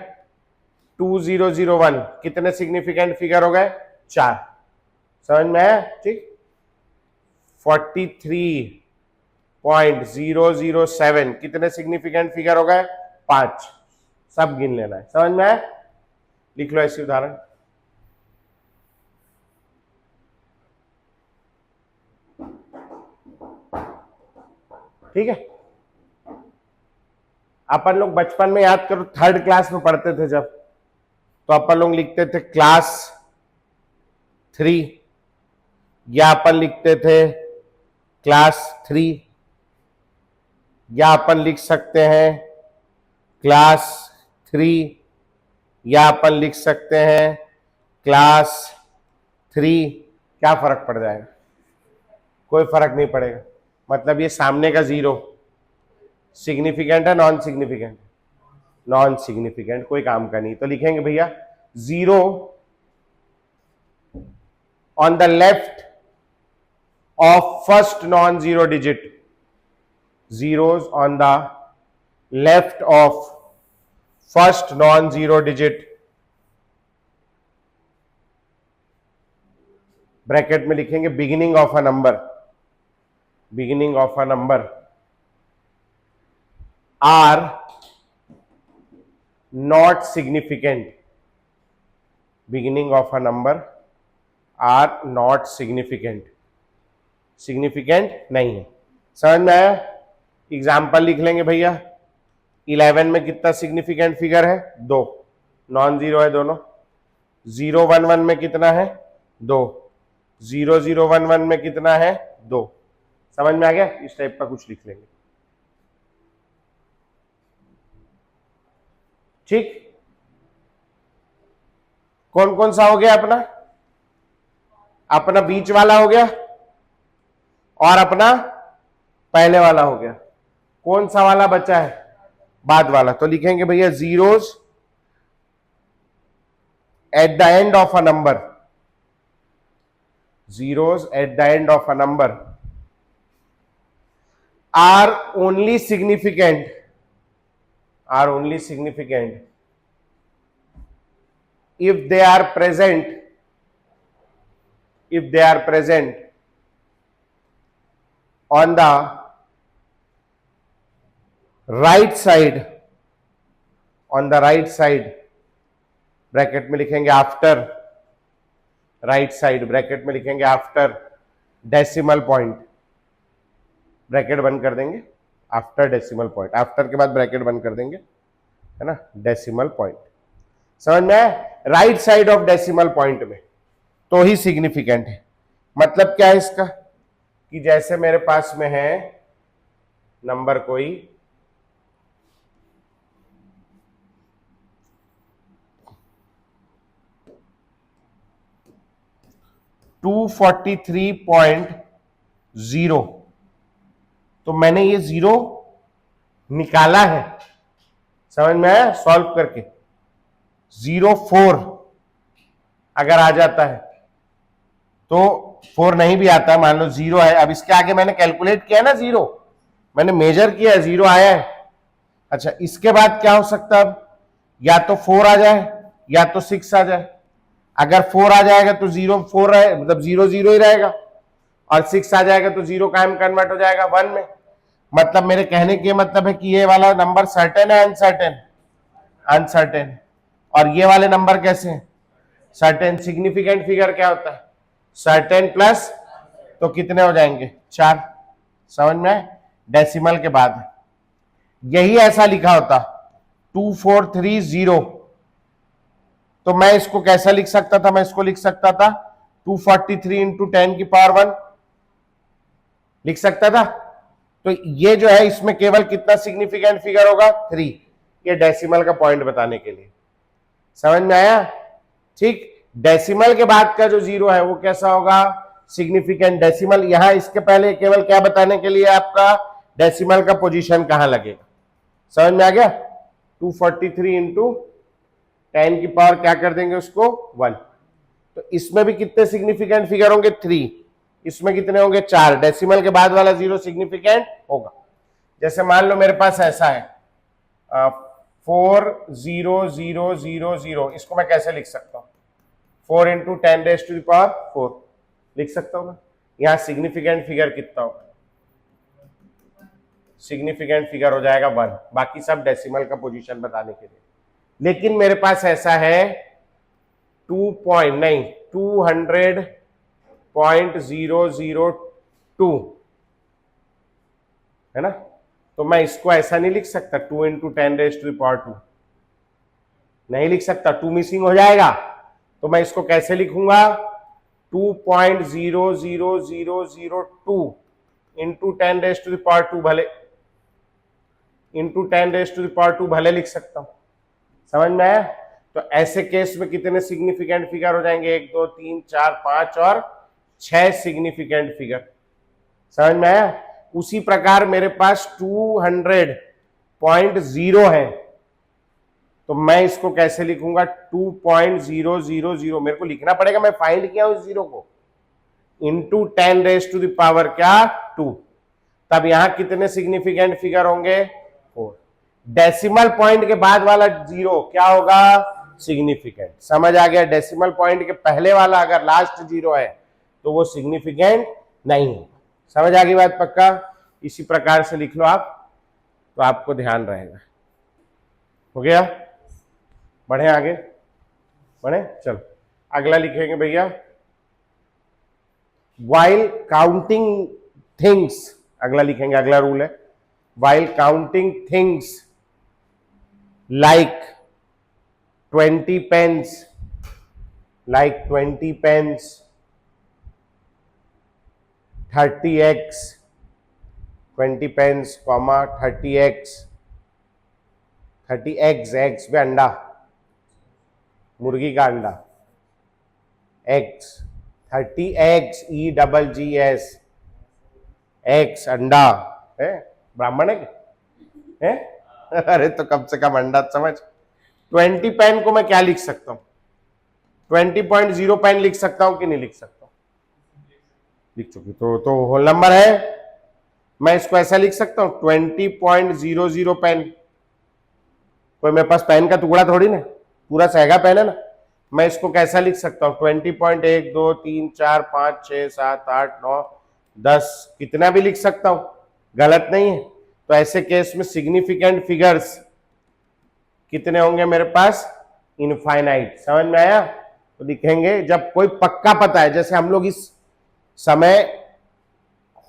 2001, कितने सिग्निफिकेंट फिगर हो गए? 4। समझ में आया? ठीक, 43.007, कितने सिग्निफिकेंट फिगर हो गए? 5। सब गिन लेना है। समझ में आया? लिख लो ऐसे उदाहरण। ठीक है, अपन लोग बचपन में याद करो, 3rd क्लास में पढ़ते थे जब, तो अपन लोग लिखते थे क्लास 3, या अपन लिखते थे क्लास 3, या अपन लिख सकते हैं क्लास 3, या अपन लिख सकते हैं क्लास 3, क्या फर्क पड़ जाएगा? कोई फर्क नहीं पड़ेगा। मतलब ये सामने का 0 सिग्निफिकेंट है नॉन सिग्निफिकेंट? नॉन सिग्निफिकेंट, कोई काम का नहीं। तो लिखेंगे भैया 0 on the left of first non zero digit, zeros on the left of first non-zero digit, bracket में लिखेंगे beginning of a number, beginning of a number are not significant, beginning of a number are not significant, significant नहीं है। समझ में आया? Example लिख लेंगे भैया। 11 में कितना सिग्निफिकेंट फिगर है? 2, नॉन जीरो है दोनों। 011 में कितना है? 2। 0011 में कितना है? 2। समझ में आ गया? इस टाइप का कुछ लिख लेंगे। ठीक, कौन कौन सा हो गया अपना? अपना बीच वाला हो गया और अपना पहले वाला हो गया। कौन सा वाला बचा है? बाद वाला। तो लिखेंगे भैया zeros at the end of a number, zeros at the end of a number are only significant, are only significant if they are present, if they are present on the right side, on the right side, bracket में लिखेंगे after, right side bracket में लिखेंगे after decimal point, bracket बंद कर देंगे after decimal point, after के बाद bracket बंद कर देंगे, है ना, डेसिमल पॉइंट। समझ में आया? Right side of decimal point में तो ही सिग्निफिकेंट है। मतलब क्या है इसका? कि जैसे मेरे पास में है नंबर कोई 243.0, तो मैंने ये 0 निकाला है। समझ में आया? सॉल्व करके 04 अगर आ जाता है तो 4 नहीं भी आता, मान लो 0 है। अब इसके आगे मैंने कैलकुलेट किया ना 0, मैंने मेजर किया है, 0 आया है। अच्छा, इसके बाद क्या हो सकता है? अब या तो 4 आ जाए या तो 6 आ जाए। अगर 4 आ जाएगा तो 0 4 रहे, मतलब 0 0 ही रहेगा, और 6 आ जाएगा तो 0 कायम कन्वर्ट हो जाएगा 1 में। मतलब मेरे कहने के मतलब है कि ये वाला नंबर सर्टेन है अनसर्टेन? अनसर्टेन। और ये वाले नंबर कैसे हैं? सर्टेन। सिग्निफिकेंट फिगर क्या होता है? सर्टेन प्लस, तो कितने हो जाएंगे? 4। समझ में आए? डेसिमल के बाद यही ऐसा लिखा होता 2430, तो मैं इसको कैसा लिख सकता था? मैं इसको लिख सकता था 243 इंटू 10 की पावर 1 लिख सकता था। तो ये जो है इसमें केवल कितना सिग्निफिकेंट फिगर होगा? 3, ये डेसिमल का पॉइंट बताने के लिए। समझ में आया? ठीक, डेसिमल के बाद का जो 0 है वो कैसा होगा? Significant decimal. यहां इसके पहले केवल क्या बताने के लिए? आपका डेसिमल का पोजीशन कहां लगेगा। समझ में आ गया? 243 इंटू 10 की पावर क्या कर देंगे उसको? 1। तो इसमें भी कितने सिग्निफिकेंट फिगर होंगे? 3। इसमें कितने होंगे? 4। डेसिमल के बाद वाला 0 सिग्निफिकेंट होगा। जैसे मान लो मेरे पास ऐसा है 40000, इसको मैं कैसे लिख सकता हूं? 4 into 10 raise to the power 4 लिख सकता हूं ना। यहां सिग्निफिकेंट फिगर कितना होगा? सिग्निफिकेंट फिगर हो जाएगा 1, बाकी सब डेसिमल का पोजीशन बताने के लिए। लेकिन मेरे पास ऐसा है 200.002 है ना, तो मैं इसको ऐसा नहीं लिख सकता 2 into 10 raise to the power 2, नहीं लिख सकता, 2 मिसिंग हो जाएगा। तो मैं इसको कैसे लिखूंगा? 2.00002 into 10 raise to the power 2 भले, into 10 raise to the power 2 भले लिख सकता हूं। समझ में आया? तो ऐसे केस में कितने सिग्निफिकेंट फिगर हो जाएंगे? 1 2 3 4 5 और 6 सिग्निफिकेंट फिगर। समझ में आया? उसी प्रकार मेरे पास 200.0 है, तो मैं इसको कैसे लिखूंगा? 2.000। मेरे को लिखना पड़ेगा, मैं फाइंड किया उस जीरो को, into 10 raise to the power क्या? 2। तब यहां कितने सिग्निफिकेंट फिगर होंगे? 4। डेसिमल पॉइंट के बाद वाला जीरो क्या होगा? सिग्निफिकेंट। समझ आ गया? डेसिमल पॉइंट के पहले वाला अगर लास्ट जीरो है तो वो सिग्निफिकेंट नहीं होगा। समझ आ गई बात? पक्का? इसी प्रकार से लिख लो आप, तो आपको ध्यान रहेगा। हो गया? बढ़े आगे? बढ़े? चलो अगला लिखेंगे भैया, वाइल काउंटिंग थिंग्स। अगला लिखेंगे, अगला रूल है, while counting things like 20 pence, like 20 pence, 30x, 20 pence, 30x, 30 eggs, eggs पे अंडा, मुर्गी का अंडा, eggs, 30 eggs, EGGS, eggs अंडा है, ब्राह्मण है? अरे तो कम से कम अंडा समझ। 20 पेन को मैं क्या लिख सकता हूं? 20.0 पेन लिख सकता हूं कि नहीं लिख सकता हूं? लिख चुकी, तो होल नंबर है। मैं इसको ऐसा लिख सकता हूं 20.00 पेन। कोई मेरे पास पेन का टुकड़ा थोड़ी ना, पूरा सहगा पेन है ना। मैं इसको कैसा लिख सकता हूं? 20.1 2 3 4 5 6 7 8 9 10, कितना भी लिख सकता हूं, गलत नहीं है। तो ऐसे केस में सिग्निफिकेंट फिगर्स कितने होंगे मेरे पास? इनफाइनाइट। समझ में आया? तो लिखेंगे जब कोई पक्का पता है, जैसे हम लोग इस समय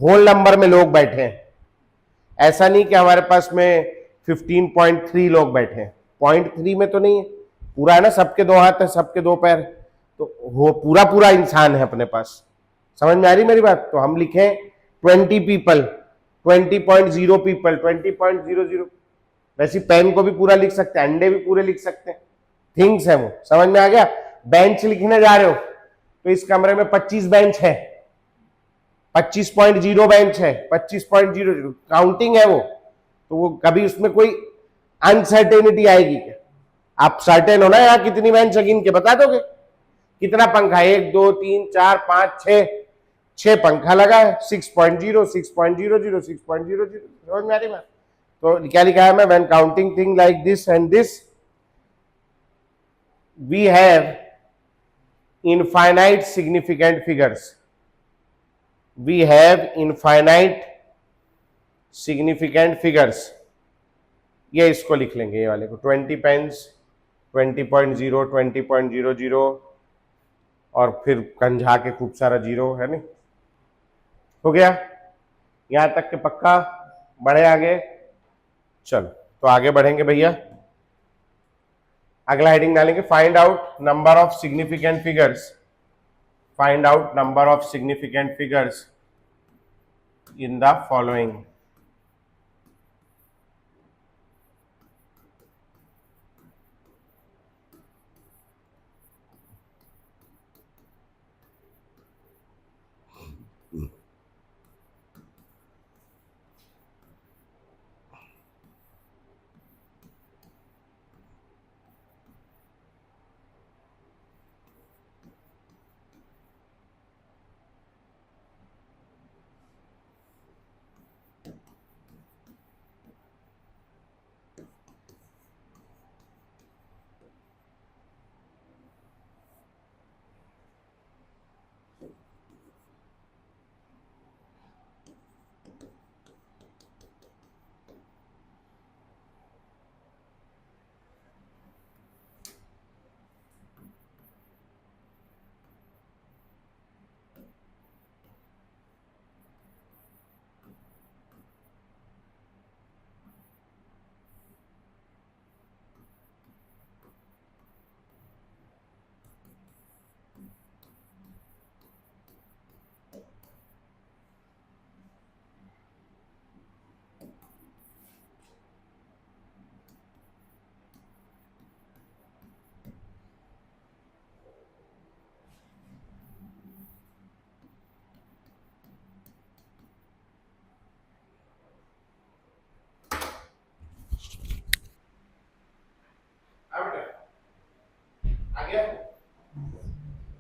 होल नंबर में लोग बैठे हैं, ऐसा नहीं कि हमारे पास में 15.3 लोग बैठे हैं, 0.3 में तो नहीं है, पूरा है ना, सबके दो हाथ है, सबके दो पैर, तो वो पूरा पूरा इंसान है अपने पास। समझ में आ रही मेरी बात? तो हम लिखें 20 पीपल, 20.0 पीपल, 20.00। वैसे पेन को भी पूरा लिख सकते हैं, अंडे भी पूरे लिख सकते हैं, थिंग्स है वो। समझ में आ गया? बेंच लिखने जा रहे हो तो इस कमरे में 25 बेंच है, 25.0 बेंच है, 25.00 काउंटिंग है वो, तो वो कभी उसमें कोई अनसर्टेनिटी आएगी क्या? आप सर्टेन हो ना यहां कितनी बेंच है, गिन के बता दोगे? कितना पंखा? 1 2 3 4 5 6 पंखा लगा है। 6.0 6.00 6.00। समझ में आ रही बात? तो क्या लिखा है मैं? When counting thing like this and this we have infinite significant figures, we have infinite significant figures. ये इसको लिख लेंगे, ये वाले को 20 पेन्स, 20.0 20.00 और फिर कंझा के खूब सारा जीरो है नहीं। हो गया यहां तक के? पक्का? बढ़े आगे? चलो तो आगे बढ़ेंगे भैया। अगला हेडिंग डालेंगे, find out number of significant figures, find out number of significant figures in the following.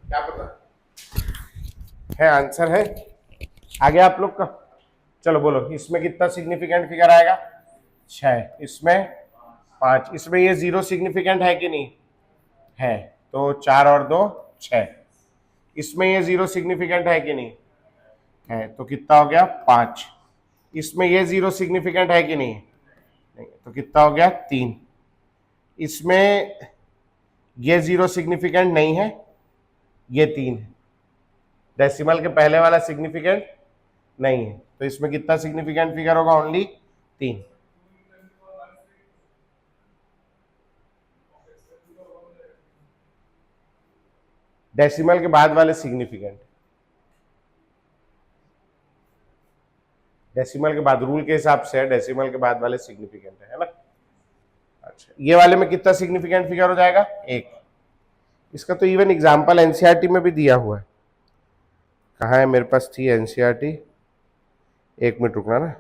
क्या पता है, आंसर है आगे आप लोग का। चलो बोलो, इसमें कितना सिग्निफिकेंट फिगर आएगा? 6, इसमें 5, इसमें ये 0 सिग्निफिकेंट है कि नहीं है? तो 4 और 2 6, इसमें ये 0 सिग्निफिकेंट है कि नहीं है? तो कितना हो गया? 5, इसमें ये 0 सिग्निफिकेंट है कि नहीं? नहीं, तो कितना हो गया? 3, इसमें ये 0 सिग्निफिकेंट नहीं है, ये 3 है, डेसिमल के पहले वाला सिग्निफिकेंट नहीं है, तो इसमें कितना सिग्निफिकेंट फिगर होगा? ओनली 3। डेसिमल के बाद वाले सिग्निफिकेंट, डेसिमल के बाद रूल के हिसाब से है, डेसिमल के बाद वाले सिग्निफिकेंट है ना। अच्छा, ये वाले में कितना सिग्निफिकेंट फिगर हो जाएगा? 1। इसका तो इवन एग्जांपल एनसीईआरटी में भी दिया हुआ है। कहाँ है? मेरे पास थी एनसीईआरटी, 1 मिनट रुकना ना।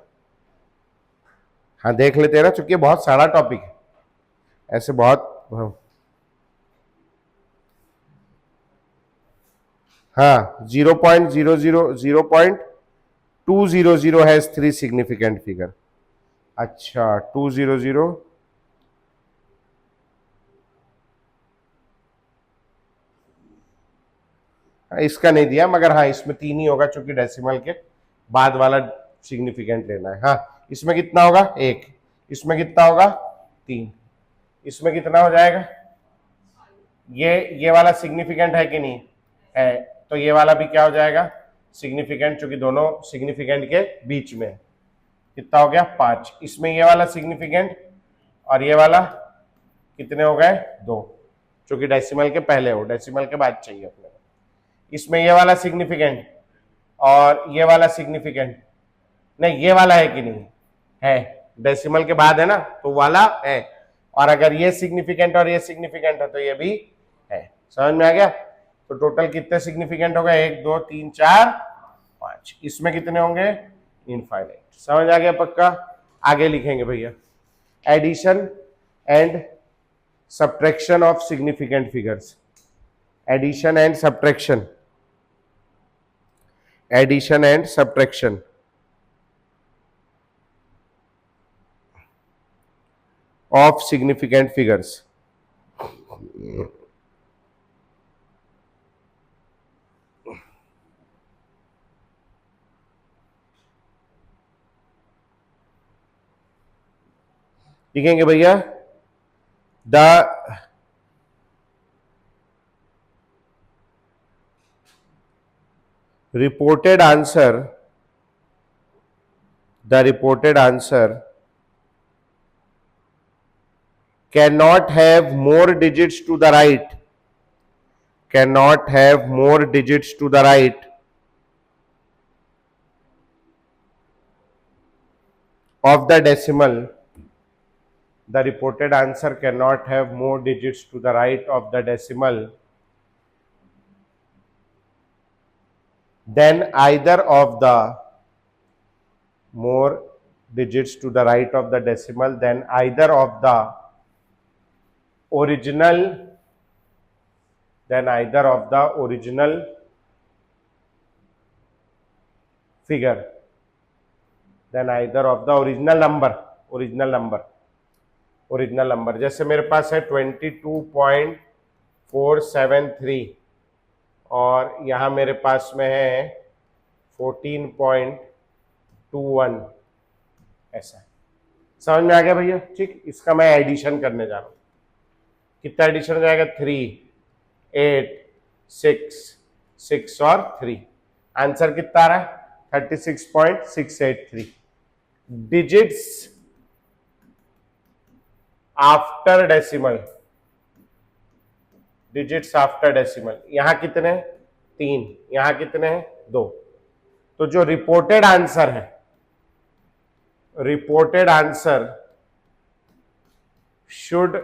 हाँ देख लेते हैं ना, चूंकि बहुत सारा टॉपिक है, ऐसे बहुत। हाँ 0.200 हैज 3 सिग्निफिकेंट फिगर। अच्छा 200, इसका नहीं दिया, मगर हाँ इसमें 3 ही होगा, चूंकि डेसिमल के बाद वाला सिग्निफिकेंट लेना है। हाँ इसमें कितना होगा? 1, इसमें कितना होगा? 3, इसमें कितना हो जाएगा? ये वाला सिग्निफिकेंट है कि नहीं है? तो ये वाला भी क्या हो जाएगा? सिग्निफिकेंट, चूंकि दोनों सिग्निफिकेंट के बीच में। कितना हो गया? 5, इसमें ये वाला सिग्निफिकेंट और ये वाला कितने हो गए? 2, चूंकि डेसिमल के पहले हो, डेसिमल के बाद चाहिए अपने को। इसमें ये वाला सिग्निफिकेंट और ये वाला सिग्निफिकेंट नहीं, ये वाला है कि नहीं है? डेसिमल के बाद है ना, तो वाला है। और अगर ये सिग्निफिकेंट और ये सिग्निफिकेंट है तो ये भी है। समझ में आ गया? तो टोटल कितने सिग्निफिकेंट हो गए? 1 2 3 4 5, इसमें कितने होंगे? इनफाइनाइट। समझ आ गया पक्का? आगे लिखेंगे भैया, addition and subtraction of significant figures. Addition and subtraction, addition and subtraction of significant figures। लिखेंगे भैया, the reported answer cannot have more digits to the right, cannot have more digits to the right of the decimal. The reported answer cannot have more digits to the right of the decimal than either of the more digits to the right of the decimal than either of the original figure, than either of the original number। जैसे मेरे पास है 22.473 और यहाँ मेरे पास में है 14.21, ऐसा। समझ में आ गया भैया? ठीक, इसका मैं एडिशन करने जा रहा हूँ। कितना एडिशन हो जाएगा? 3 8 6 6 और 3। आंसर कितना आ रहा है? 36.683 digits after decimal. Digits after decimal, यहां कितने हैं? 3, यहां कितने हैं? 2। तो जो रिपोर्टेड आंसर है, reported answer should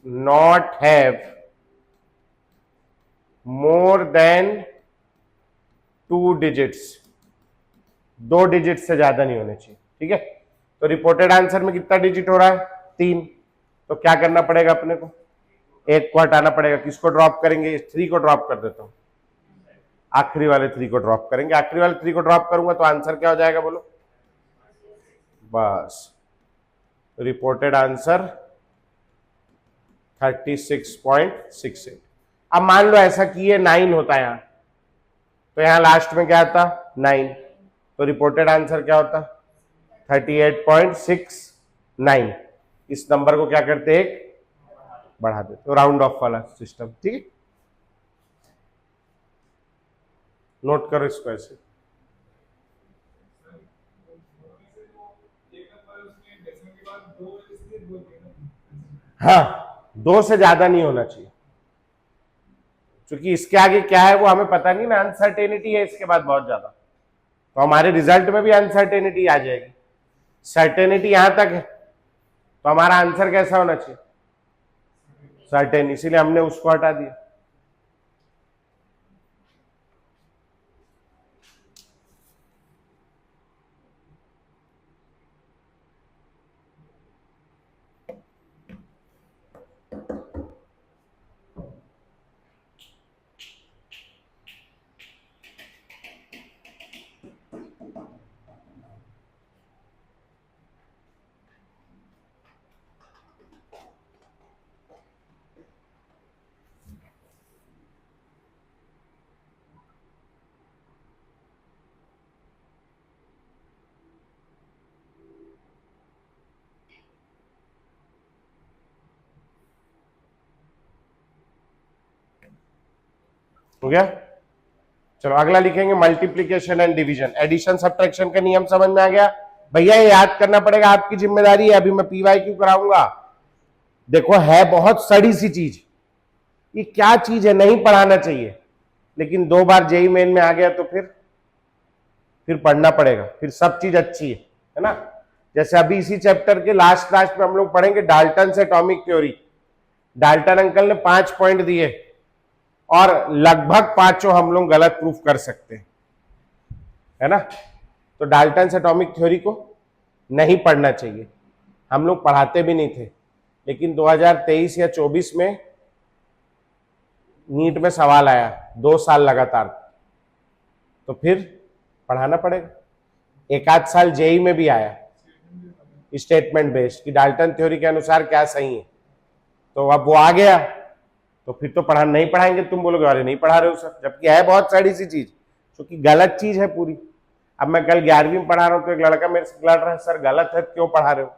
not have more than 2 digits, 2 digit से ज्यादा नहीं होने चाहिए। ठीक है, तो रिपोर्टेड आंसर में कितना डिजिट हो रहा है? 3। तो क्या करना पड़ेगा अपने को? एक को हटाना पड़ेगा, किसको ड्रॉप करेंगे? 3 को ड्रॉप कर देता हूं, आखिरी वाले 3 को ड्रॉप करेंगे। आखिरी वाले 3 को ड्रॉप करूंगा तो आंसर क्या हो जाएगा बोलो? बस रिपोर्टेड आंसर 36.68। अब मान लो ऐसा कि ये 9 होता है यहां, तो यहां लास्ट में क्या आता? 9, तो रिपोर्टेड आंसर क्या होता? 38.69। इस नंबर को क्या करते? एक बढ़ा देते, तो राउंड ऑफ वाला सिस्टम। ठीक है, नोट करो इसको ऐसे। हाँ, 2 से ज्यादा नहीं होना चाहिए, क्योंकि इसके आगे क्या है वो हमें पता नहीं ना, अनसर्टेनिटी है इसके बाद बहुत ज्यादा, तो हमारे रिजल्ट में भी अनसर्टेनिटी आ जाएगी। सर्टेनिटी यहां तक है, तो हमारा आंसर कैसा होना चाहिए? सर्टेन, इसीलिए हमने उसको हटा दिया। हो गया? चलो अगला लिखेंगे multiplication and division. Addition subtraction का नियम समझ में आ गया भैया? ये याद करना पड़ेगा, आपकी जिम्मेदारी है। अभी मैं PYQ कराऊंगा, देखो है बहुत सड़ी सी चीज, ये क्या चीज है, नहीं पढ़ाना चाहिए, लेकिन 2 बार जेई मेन में आ गया तो फिर पढ़ना पड़ेगा, फिर सब चीज अच्छी है ना। जैसे अभी इसी चैप्टर के लास्ट में हम लोग पढ़ेंगे डाल्टन से एटॉमिक थ्योरी। डाल्टन अंकल ने 5 पॉइंट दिए और लगभग 5 हम लोग गलत प्रूफ कर सकते हैं, है ना। तो डाल्टन से एटॉमिक थ्योरी को नहीं पढ़ना चाहिए, हम लोग पढ़ाते भी नहीं थे, लेकिन 2023 या 24 में नीट में सवाल आया 2 साल लगातार, तो फिर पढ़ाना पड़ेगा। एक आध साल जेई में भी आया स्टेटमेंट बेस्ड कि डाल्टन थ्योरी के अनुसार क्या सही है, तो अब वो आ गया, तो फिर तो पढ़ा नहीं पढ़ाएंगे। तुम बोलोगे अरे नहीं पढ़ा रहे हो सर, जबकि है बहुत सारी सी चीज, क्योंकि गलत चीज है पूरी। अब मैं कल 11वीं में पढ़ा रहा हूं तो एक लड़का मेरे से लड़ रहा है, सर गलत है क्यों पढ़ा रहे हो?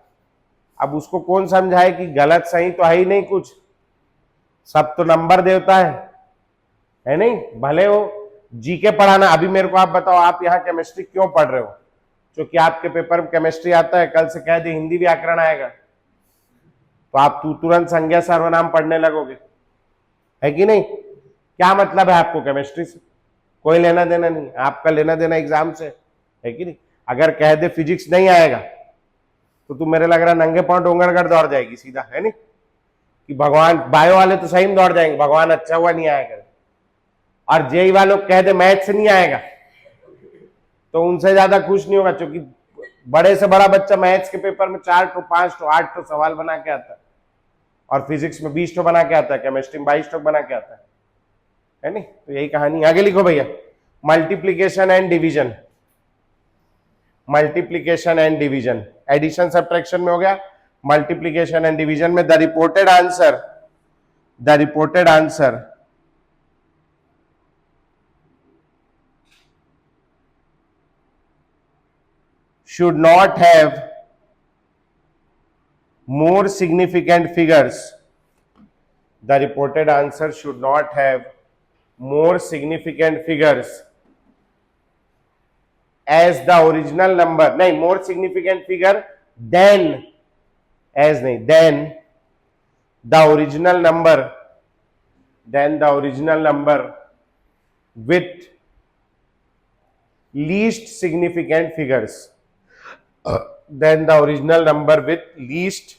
अब उसको कौन समझाए कि गलत सही तो है ही नहीं कुछ, सब तो नंबर देवता है नहीं। भले वो जीके पढ़ाना, अभी मेरे को आप बताओ, आप यहाँ केमिस्ट्री क्यों पढ़ रहे हो? क्योंकि आपके पेपर में केमिस्ट्री आता है, कल से कह दे हिंदी व्याकरण आएगा तो आप तुरंत संज्ञा सर्वनाम पढ़ने लगोगे, है कि नहीं? क्या मतलब है आपको केमिस्ट्री से? कोई लेना देना नहीं, आपका लेना देना एग्जाम से, है कि नहीं? अगर कह दे फिजिक्स नहीं आएगा तो तू मेरे लग रहा नंगे पांव डोंगरगढ़ दौड़ जाएगी सीधा, है नहीं? कि भगवान, बायो वाले तो सही में दौड़ जाएंगे, भगवान अच्छा हुआ नहीं आएगा। और जेई वालों कह दे मैथ से नहीं आएगा तो उनसे ज्यादा खुश नहीं होगा, क्योंकि बड़े से बड़ा बच्चा मैथ्स के पेपर में 4 तो 5 तो 8 तो सवाल बना के आता है, और फिजिक्स में 20 तो बना के आता है, केमिस्ट्री में 22 तो बना के आता है नहीं? तो यही कहानी। आगे लिखो भैया, multiplication and division. Multiplication and division, addition subtraction में हो गया, मल्टीप्लीकेशन एंड डिवीजन में the reported answer should not have more significant figures. The reported answer should not have more significant figures as the original number. नहीं, more significant figure than, as नहीं, than the original number with least significant figures. Then the original number with least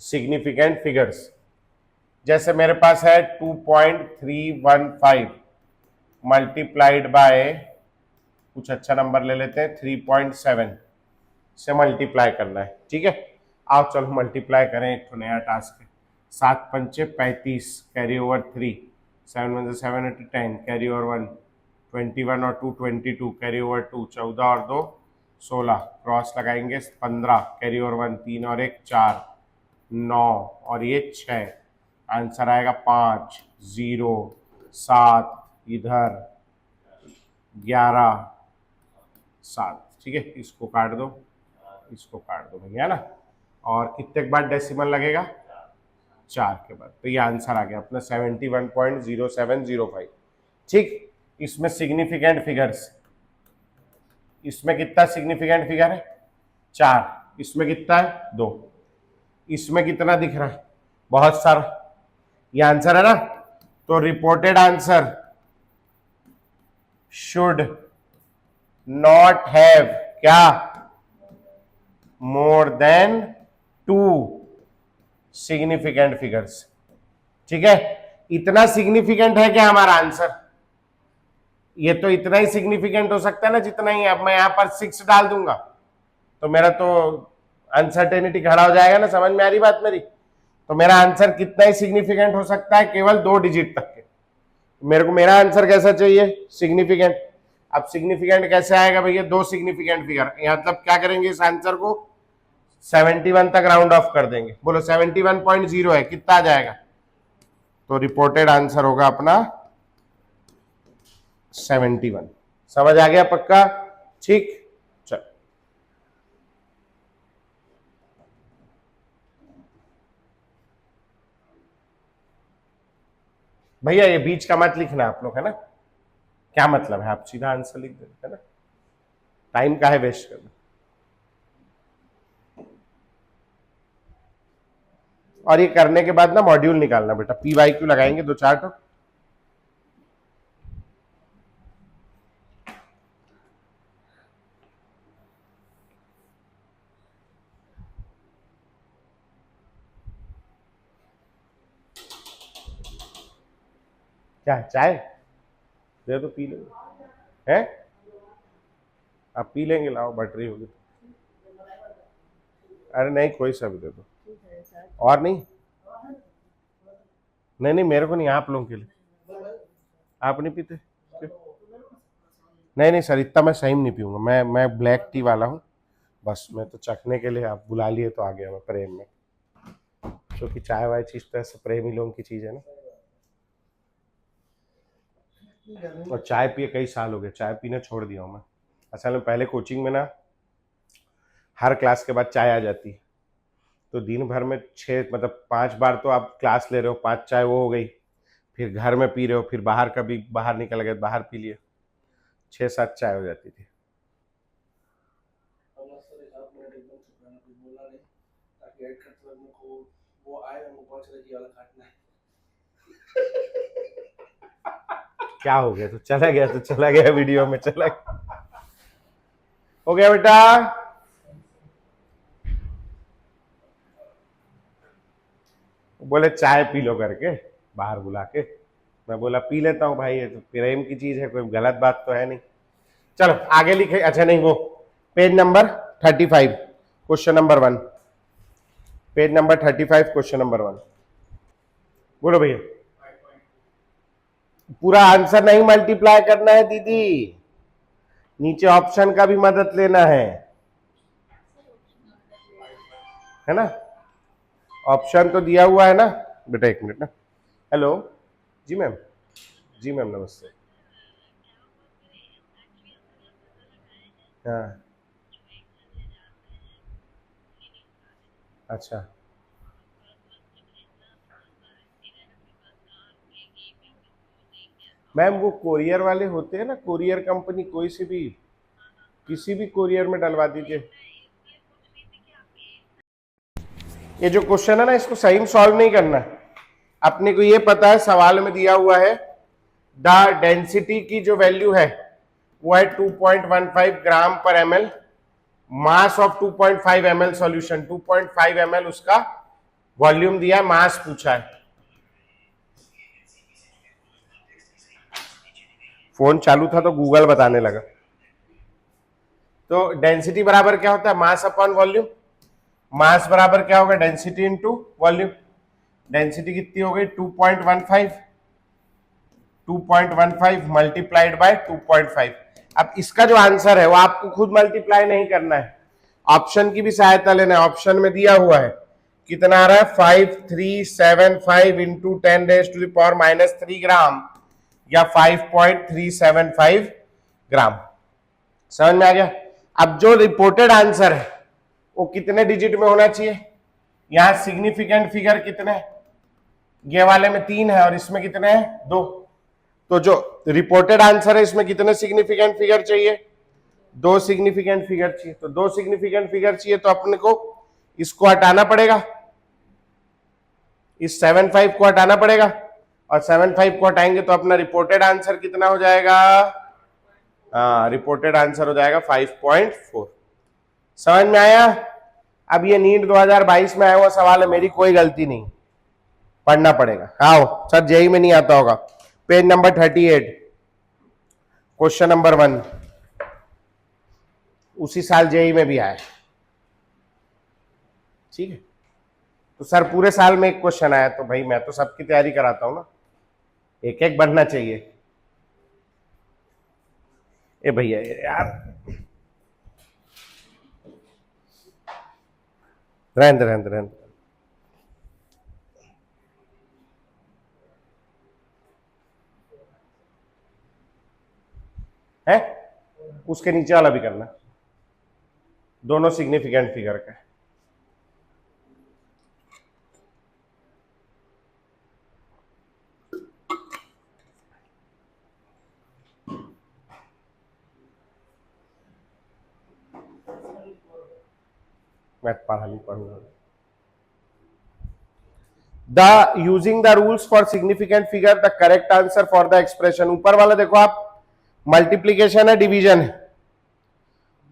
significant figures. जैसे मेरे पास है 2.315 multiplied by कुछ अच्छा number ले लेते हैं 3.7 से मल्टीप्लाई करना है, ठीक है? आओ चलो मल्टीप्लाई करें, एक तो नया टास्क है। 7 पंचे 35, carry over 3, 7 one 7 8 10, carry over 1, 21 और 2 22, कैरी ओवर 2, 14 और 2 16, क्रॉस लगाएंगे 15, कैरी ओवर 1, 3 और 1 4, 9 और ये 6, आंसर आएगा 5 0 7, इधर 11 7। ठीक है, इसको काट दो, इसको काट दो भैया ना। और कितने के बाद डेसिमल लगेगा? 4 के बाद। तो ये आंसर आ गया अपना 71.0705। ठीक, इसमें सिग्निफिकेंट फिगर्स, इसमें कितना सिग्निफिकेंट फिगर है? 4। इसमें कितना है? 2। इसमें कितना दिख रहा है? बहुत सारा। ये आंसर है ना। तो reported answer should not have क्या? More than 2 significant figures. ठीक है, इतना सिग्निफिकेंट है क्या हमारा आंसर? ये तो इतना ही सिग्निफिकेंट हो सकता है ना जितना ही। अब मैं यहां पर 6 डाल दूंगा तो मेरा तो अनसर्टेनिटी खड़ा हो जाएगा ना। समझ में आ रही बात मेरी? तो मेरा आंसर कितना ही सिग्निफिकेंट हो सकता है? केवल 2 डिजिट तक के। मेरे को मेरा आंसर कैसा चाहिए? सिग्निफिकेंट। अब सिग्निफिकेंट कैसे आएगा भैया? 2 सिग्निफिकेंट फिगर। मतलब क्या करेंगे? इस आंसर को 71 तक राउंड ऑफ कर देंगे। बोलो 71.0 है, कितना आ जाएगा? तो रिपोर्टेड आंसर होगा अपना 71। समझ आ गया पक्का? ठीक, चल भैया ये बीच का मत लिखना आप लोग, है ना? क्या मतलब है? आप सीधा आंसर लिख देते है ना, टाइम का है वेस्ट करना। और ये करने के बाद ना मॉड्यूल निकालना बेटा, PYQ लगाएंगे 2-4 तो। क्या चाय दे तो पी लेंगे, हैं? आप पी लेंगे, लाओ बैटरी होगी। अरे नहीं, कोई सा भी दे दो। और नहीं नहीं नहीं, मेरे को नहीं, आप लोगों के लिए। आप नहीं पीते? नहीं नहीं सर, इतना मैं सही में नहीं पीऊंगा। मैं ब्लैक टी वाला हूँ बस। मैं तो चखने के लिए, आप बुला लिए तो आ गया मैं प्रेम में, क्योंकि चाय वाय चीज तो ऐसे प्रेमी लोगों की चीज है ना। और चाय पिए कई साल हो गए, चाय पीना छोड़ दिया हूँ मैं। असल में पहले कोचिंग में ना हर क्लास के बाद चाय आ जाती है, तो दिन भर में 6 मतलब 5 बार तो आप क्लास ले रहे हो, 5 चाय वो हो गई। फिर घर में पी रहे हो, फिर बाहर कभी बाहर निकल गए, बाहर पी लिए, 6-7 चाय हो जाती थी। क्या हो गया? तो चला गया, तो चला गया, वीडियो में चला गया। हो गया बेटा? बोले चाय पी लो करके, बाहर बुला के। मैं बोला पी लेता हूँ भाई, ये तो प्रेम की चीज है, कोई गलत बात तो है नहीं। चलो आगे लिखे। अच्छा नहीं, वो page number 35, question number 1। Page number 35, question number 1। बोलो भैया। पूरा आंसर नहीं मल्टीप्लाई करना है दीदी, नीचे ऑप्शन का भी मदद लेना है ना? ऑप्शन तो दिया हुआ है ना बेटा। 1 मिनट ना। हेलो जी मैम। जी मैम नमस्ते। हाँ अच्छा। मैम वो कोरियर वाले होते हैं ना, कोरियर कंपनी, कोई सी भी, किसी भी कोरियर में डलवा दीजिए। ये जो क्वेश्चन है ना, इसको सही में सॉल्व नहीं करना है। अपने को ये पता है, सवाल में दिया हुआ है द डेंसिटी की जो वैल्यू है वो है 2.15 ग्राम पर ml, mass of 2.5 ml solution, 2.5 ml उसका वॉल्यूम दिया है, मास पूछा है। फोन चालू था तो गूगल बताने लगा। तो डेंसिटी बराबर क्या होता है? Mass upon volume. मास बराबर क्या होगा? Density into volume. डेंसिटी कितनी हो गई 2.15, 2.15 मल्टीप्लाइड बाय 2.5। अब इसका जो आंसर है वो आपको खुद मल्टीप्लाई नहीं करना है, ऑप्शन की भी सहायता लेना है। ऑप्शन में दिया हुआ है कितना आ रहा है 5375 इंटू 10⁻³ ग्राम या 5.375 ग्राम। समझ में आ गया। अब जो रिपोर्टेड आंसर है वो कितने डिजिट में होना चाहिए, यहां सिग्निफिकेंट फिगर कितने, ये वाले में 3 है और इसमें कितने हैं 2, तो जो रिपोर्टेड आंसर है इसमें कितने सिग्निफिकेंट फिगर चाहिए, 2 सिग्निफिकेंट फिगर चाहिए। तो 2 सिग्निफिकेंट फिगर चाहिए तो अपने को इसको हटाना पड़ेगा, इस 75 को हटाना पड़ेगा, और 75 को हटाएंगे तो अपना रिपोर्टेड आंसर कितना हो जाएगा, रिपोर्टेड आंसर हो जाएगा 5.4। समझ में आया। अब ये नीट 2022 में आया हुआ सवाल है, मेरी कोई गलती नहीं, पढ़ना पड़ेगा। आओ सर जेई में नहीं आता होगा, पेज नंबर 38 क्वेश्चन नंबर 1, उसी साल जेई में भी आया। ठीक है, तो सर पूरे साल में एक क्वेश्चन आया तो भाई मैं तो सबकी तैयारी कराता हूं ना, एक एक बनना चाहिए। ए भैया यार रहने है, उसके नीचे वाला भी करना, दोनों सिग्निफिकेंट फिगर का। मैं पढ़ूंगा। The using the rules for significant figure the correct answer for the expression, ऊपर वाला देखो आप मल्टीप्लीकेशन है डिवीजन है,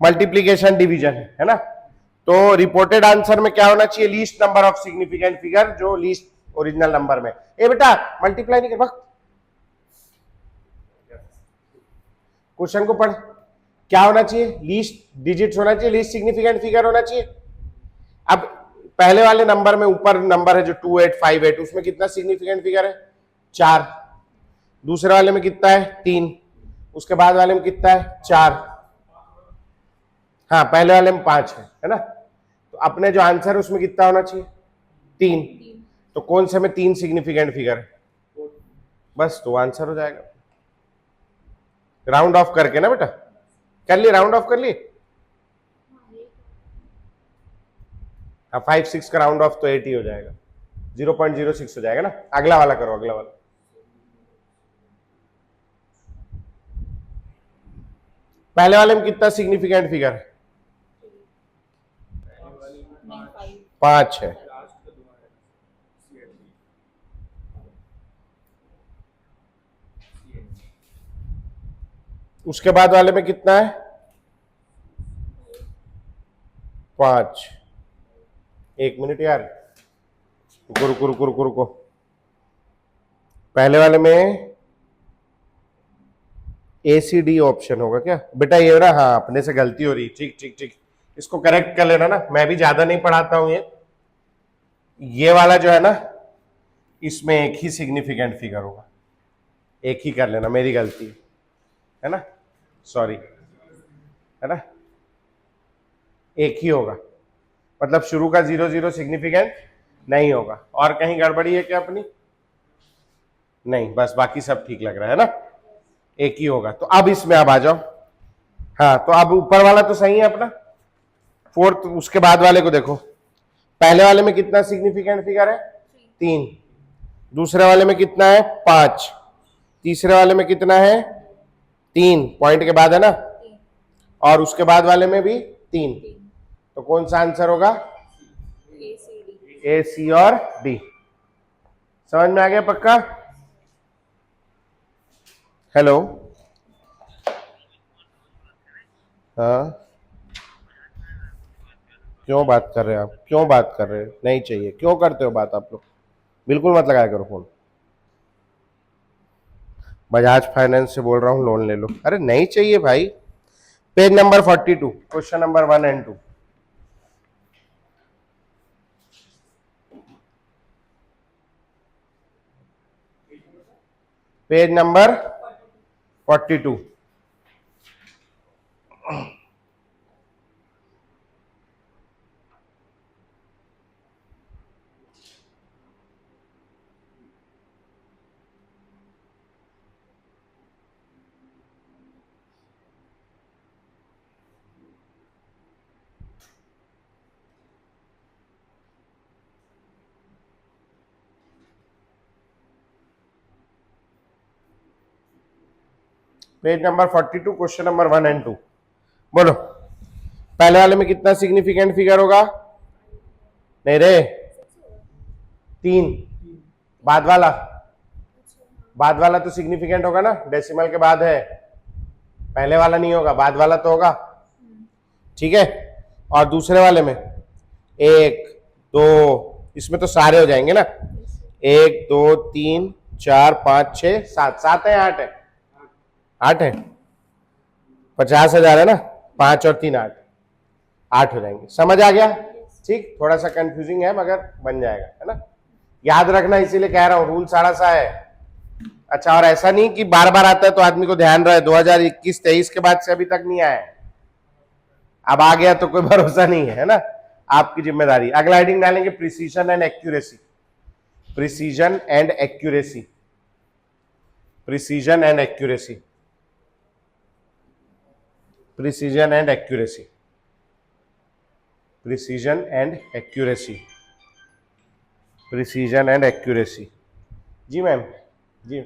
मल्टीप्लीकेशन डिवीजन है ना, तो रिपोर्टेड आंसर में क्या होना चाहिए, least number of significant figure, जो लीस्ट ओरिजिनल नंबर में। ए बेटा मल्टीप्लाई नहीं कर, क्वेश्चन को पढ़, क्या होना चाहिए, लीस्ट डिजिट्स होना चाहिए, लीस्ट सिग्निफिकेंट फिगर होना चाहिए। अब पहले वाले नंबर में ऊपर नंबर है जो 2858, उसमें कितना सिग्निफिकेंट फिगर है 4, दूसरे वाले में कितना है 3, उसके बाद वाले में कितना है 4, हाँ पहले वाले में 5 है ना, तो अपने जो आंसर है उसमें कितना होना चाहिए 3, तो कौन से में 3 सिग्निफिकेंट फिगर है, बस तो आंसर हो जाएगा। राउंड ऑफ करके ना बेटा, कर लिए, राउंड ऑफ कर लिए, 5 6 का राउंड ऑफ तो 8 ही हो जाएगा, 0.06 हो जाएगा ना। अगला वाला करो, अगला वाला। पहले वाले में कितना सिग्निफिकेंट फिगर है 5 है, उसके बाद वाले में कितना है 5, 1 मिनट यार, रुको, पहले वाले में ACD ऑप्शन होगा क्या बेटा, ये ना, हाँ अपने से गलती हो रही, ठीक, इसको करेक्ट कर लेना ना, मैं भी ज्यादा नहीं पढ़ाता हूं ये वाला जो है ना, इसमें एक ही सिग्निफिकेंट फिगर होगा, एक ही कर लेना, मेरी गलती है ना, सॉरी, है ना, एक ही होगा, मतलब शुरू का 0 0 सिग्निफिकेंट नहीं होगा। और कहीं गड़बड़ी है क्या अपनी, नहीं, बस बाकी सब ठीक लग रहा है ना, एक ही होगा। तो अब इसमें आप आ जाओ, हाँ तो अब ऊपर वाला तो सही है अपना, फोर्थ, उसके बाद वाले को देखो, पहले वाले में कितना सिग्निफिकेंट फिगर है 3, दूसरे वाले में कितना है 5, तीसरे वाले में कितना है 3 पॉइंट के बाद है ना, और उसके बाद वाले में भी 3, तो कौन सा आंसर होगा A, C और D। समझ में आ गया पक्का। हेलो, हाँ क्यों बात कर रहे हैं आप, क्यों बात कर रहे हैं, नहीं चाहिए, क्यों करते हो बात आप लोग, बिल्कुल मत लगाया करो फोन। बजाज फाइनेंस से बोल रहा हूँ, लोन ले लो, अरे नहीं चाहिए भाई। Page number 42 question number 1 and 2, page number 42। Page number 42, question number 1 and 2। बोलो, पहले वाले में कितना सिग्निफिकेंट फिगर होगा? नहीं रे, 3। बाद वाला तो सिग्निफिकेंट होगा ना, डेसिमल के बाद है, पहले वाला नहीं होगा, बाद वाला तो होगा। ठीक है, और दूसरे वाले में 1 2, इसमें तो सारे हो जाएंगे ना, 1 2 3 4 5 6 7, 7 है 8 है? 8 है। 50,000 है ना, 5 और 3 8 हो जाएंगे। समझ आ गया? ठीक, थोड़ा सा कंफ्यूजिंग है मगर बन जाएगा, है ना। याद रखना, इसीलिए कह रहा हूं, रूल सारा सा है। अच्छा, और ऐसा नहीं कि बार बार आता है तो आदमी को ध्यान रहे, 2021-23 के बाद से अभी तक नहीं आया है, अब आ गया तो कोई भरोसा नहीं है ना, आपकी जिम्मेदारी। अगला हेडिंग डालेंगे precision and accuracy. Precision and accuracy, precision and accuracy, precision and accuracy, precision and accuracy, precision and accuracy. जी मैम, जी।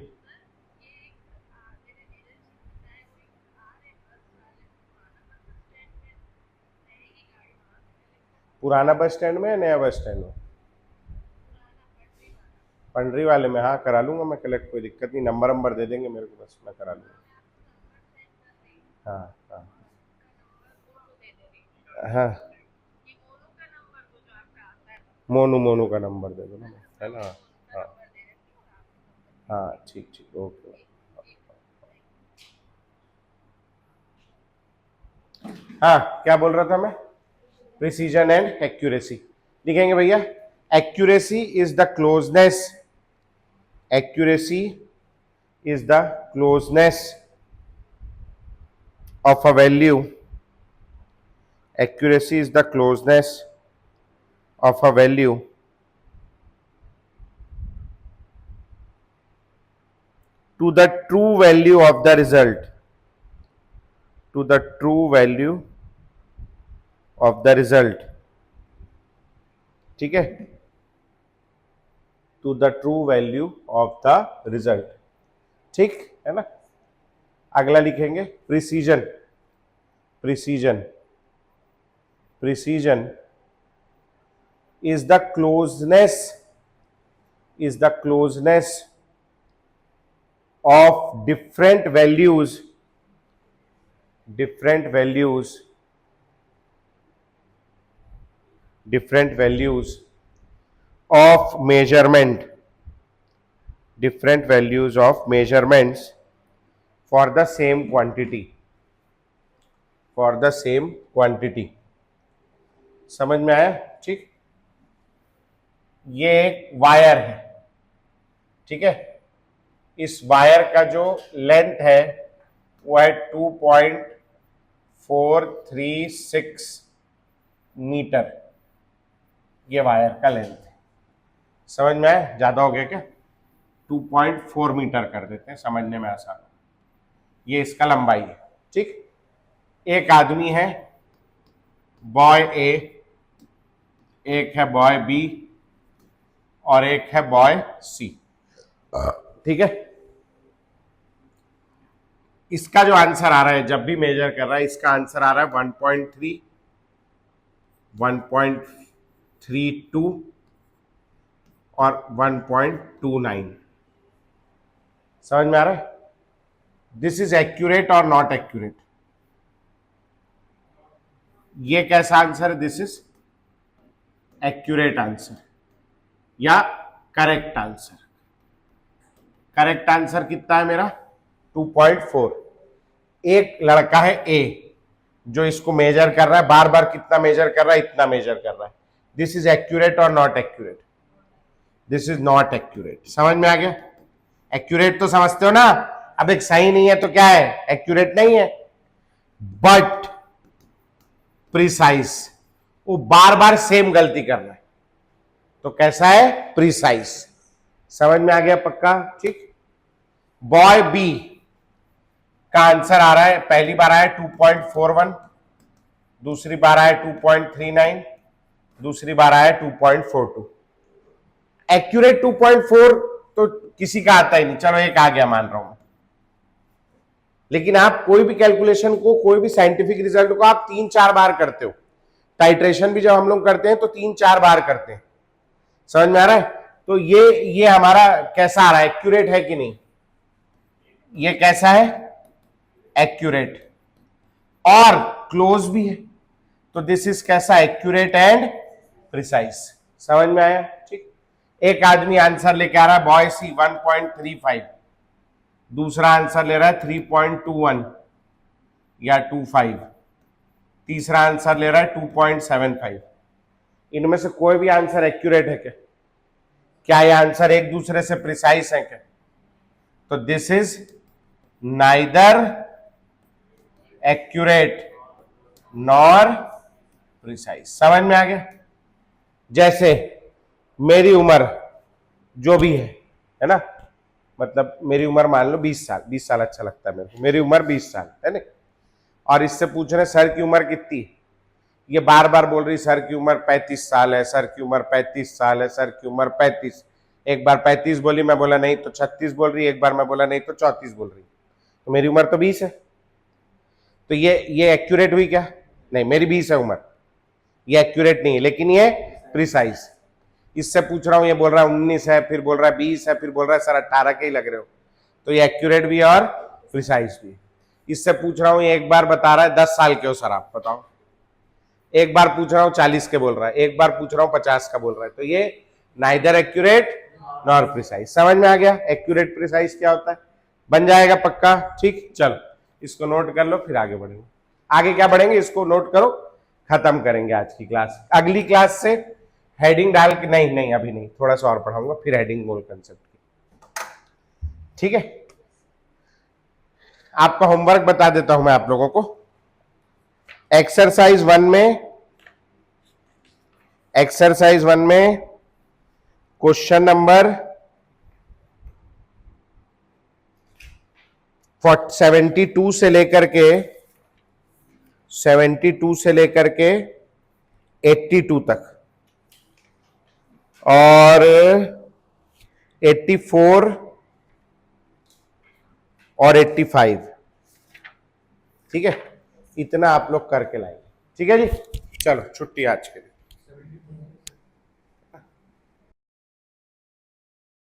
पुराना बस स्टैंड में या नया बस स्टैंड में? पंडरी वाले में, हाँ करा लूंगा मैं कलेक्ट, कोई दिक्कत नहीं, नंबर दे देंगे मेरे को, बस मैं करा लूंगा। हाँ हाँ हाँ, मोनू का नंबर दे दो ना, है ना। हाँ हाँ, ठीक ठीक, ओके। हाँ, क्या बोल रहा था मैं? प्रिसीजन एंड एक्यूरेसी लिखेंगे भैया। Accuracy is the closeness, accuracy is the closeness of a value, accuracy is the closeness of a value to the true value of the result, to the true value of the result, ठीक है, to the true value of the result, ठीक है ना। अगला लिखेंगे precision, precision, precision is the closeness, is the closeness of different values, different values, different values of measurement, different values of measurements for the same quantity, for the same quantity। समझ में आया? ठीक, ये एक वायर है, ठीक है, इस वायर का जो लेंथ है वो है 2.436 मीटर, ये वायर का लेंथ है। समझ में आया? ज्यादा हो गया क्या? 2.4 मीटर कर देते हैं, समझने में आसान। ये इसका लंबाई है, ठीक। एक आदमी है बॉय ए, एक है बॉय बी और एक है बॉय सी, ठीक है। इसका जो आंसर आ रहा है, जब भी मेजर कर रहा है, इसका आंसर आ रहा है 1.3, 1.32 और 1.29। समझ में आ रहा है? दिस इज एक्यूरेट और नॉट एक्यूरेट। ये कैसा आंसर है? दिस इज एक्यूरेट आंसर या करेक्ट आंसर। करेक्ट आंसर कितना है मेरा? 2.4। एक लड़का है ए जो इसको मेजर कर रहा है, बार बार कितना मेजर कर रहा है? इतना मेजर कर रहा है। दिस इज एक्यूरेट और not accurate? This is not accurate. समझ में आ गया? एक्यूरेट तो समझते हो ना, अब एक सही नहीं है तो क्या है, एक्यूरेट नहीं है। बट प्रिसाइज, वो बार बार सेम गलती कर रहा है, तो कैसा है, प्रिसाइज। समझ में आ गया पक्का, ठीक। बॉय बी का आंसर आ रहा है, पहली बार आया 2.41, दूसरी बार आया 2.39, दूसरी बार आया 2.42। एक्यूरेट 2.4 तो किसी का आता ही नहीं, चलो एक आ गया मान रहा हूं, लेकिन आप कोई भी कैलकुलेशन को, कोई भी साइंटिफिक रिजल्ट को आप 3-4 बार करते हो। टाइट्रेशन भी जब हम लोग करते हैं तो 3-4 बार करते हैं। समझ में आ रहा है? तो ये हमारा कैसा आ रहा है, एक्यूरेट है कि नहीं? ये कैसा है, एक्यूरेट, और क्लोज भी है, तो दिस इज कैसा, एक्यूरेट एंड प्रिसाइज। समझ में आया, ठीक। एक आदमी आंसर लेके आ रहा है, बॉय सी 1.35, दूसरा आंसर ले रहा है 3.21 या 25, तीसरा आंसर ले रहा है 2.75। इनमें से कोई भी आंसर एक्यूरेट है क्या? क्या ये आंसर एक दूसरे से प्रिसाइज है क्या? तो this is neither accurate nor precise. समझ में आ गया? जैसे मेरी उम्र जो भी है ना, मतलब मेरी उम्र मान लो 20 साल, 20 साल अच्छा लगता है मेरे को, मेरी उम्र 20 साल है ना, और इससे पूछ रहे सर की उम्र कितनी, ये बार बार बोल रही सर की उम्र 35 साल है, सर की उम्र 35 साल है, सर की उम्र 35, एक बार 35 बोली, मैं बोला नहीं तो 36 बोल रही, एक बार मैं बोला नहीं तो 34 बोल रही, तो मेरी उम्र तो 20 है, तो ये एक्यूरेट हुई क्या? नहीं, मेरी 20 है उम्र, ये एक्यूरेट नहीं है, लेकिन ये प्रिसाइज। इससे पूछ रहा हूं, ये बोल रहा है 19 है, फिर बोल रहा है 20 है, फिर बोल रहा है सर 18 के ही लग रहे हो, तो ये एक्यूरेट भी है और प्रिसाइज भी। इससे पूछ रहा हूं, ये एक बार बता रहा है 10 साल के हो सर आप बताओ, एक बार पूछ रहा हूं 40 के बोल रहा है, एक बार पूछ रहा हूं 50 का बोल रहा है, तो ये नाइदर एक्यूरेट नॉर प्रिसाइज। समझ में आ गया एक्यूरेट प्रिसाइज क्या होता है? बन जाएगा पक्का, ठीक। चलो इसको नोट कर लो, फिर आगे बढ़ेंगे। आगे क्या बढ़ेंगे इसको नोट करो, खत्म करेंगे आज की क्लास। अगली क्लास से हेडिंग डाल के, नहीं अभी नहीं, थोड़ा सा और पढ़ाऊंगा, फिर हेडिंग मोल कंसेप्ट की, ठीक है। आपका होमवर्क बता देता हूं मैं आप लोगों को। एक्सरसाइज 1 में क्वेश्चन नंबर 72 से लेकर के 82 तक और 84 और 85, ठीक है, इतना आप लोग करके लाएंगे, ठीक है जी। चलो छुट्टी आज के लिए।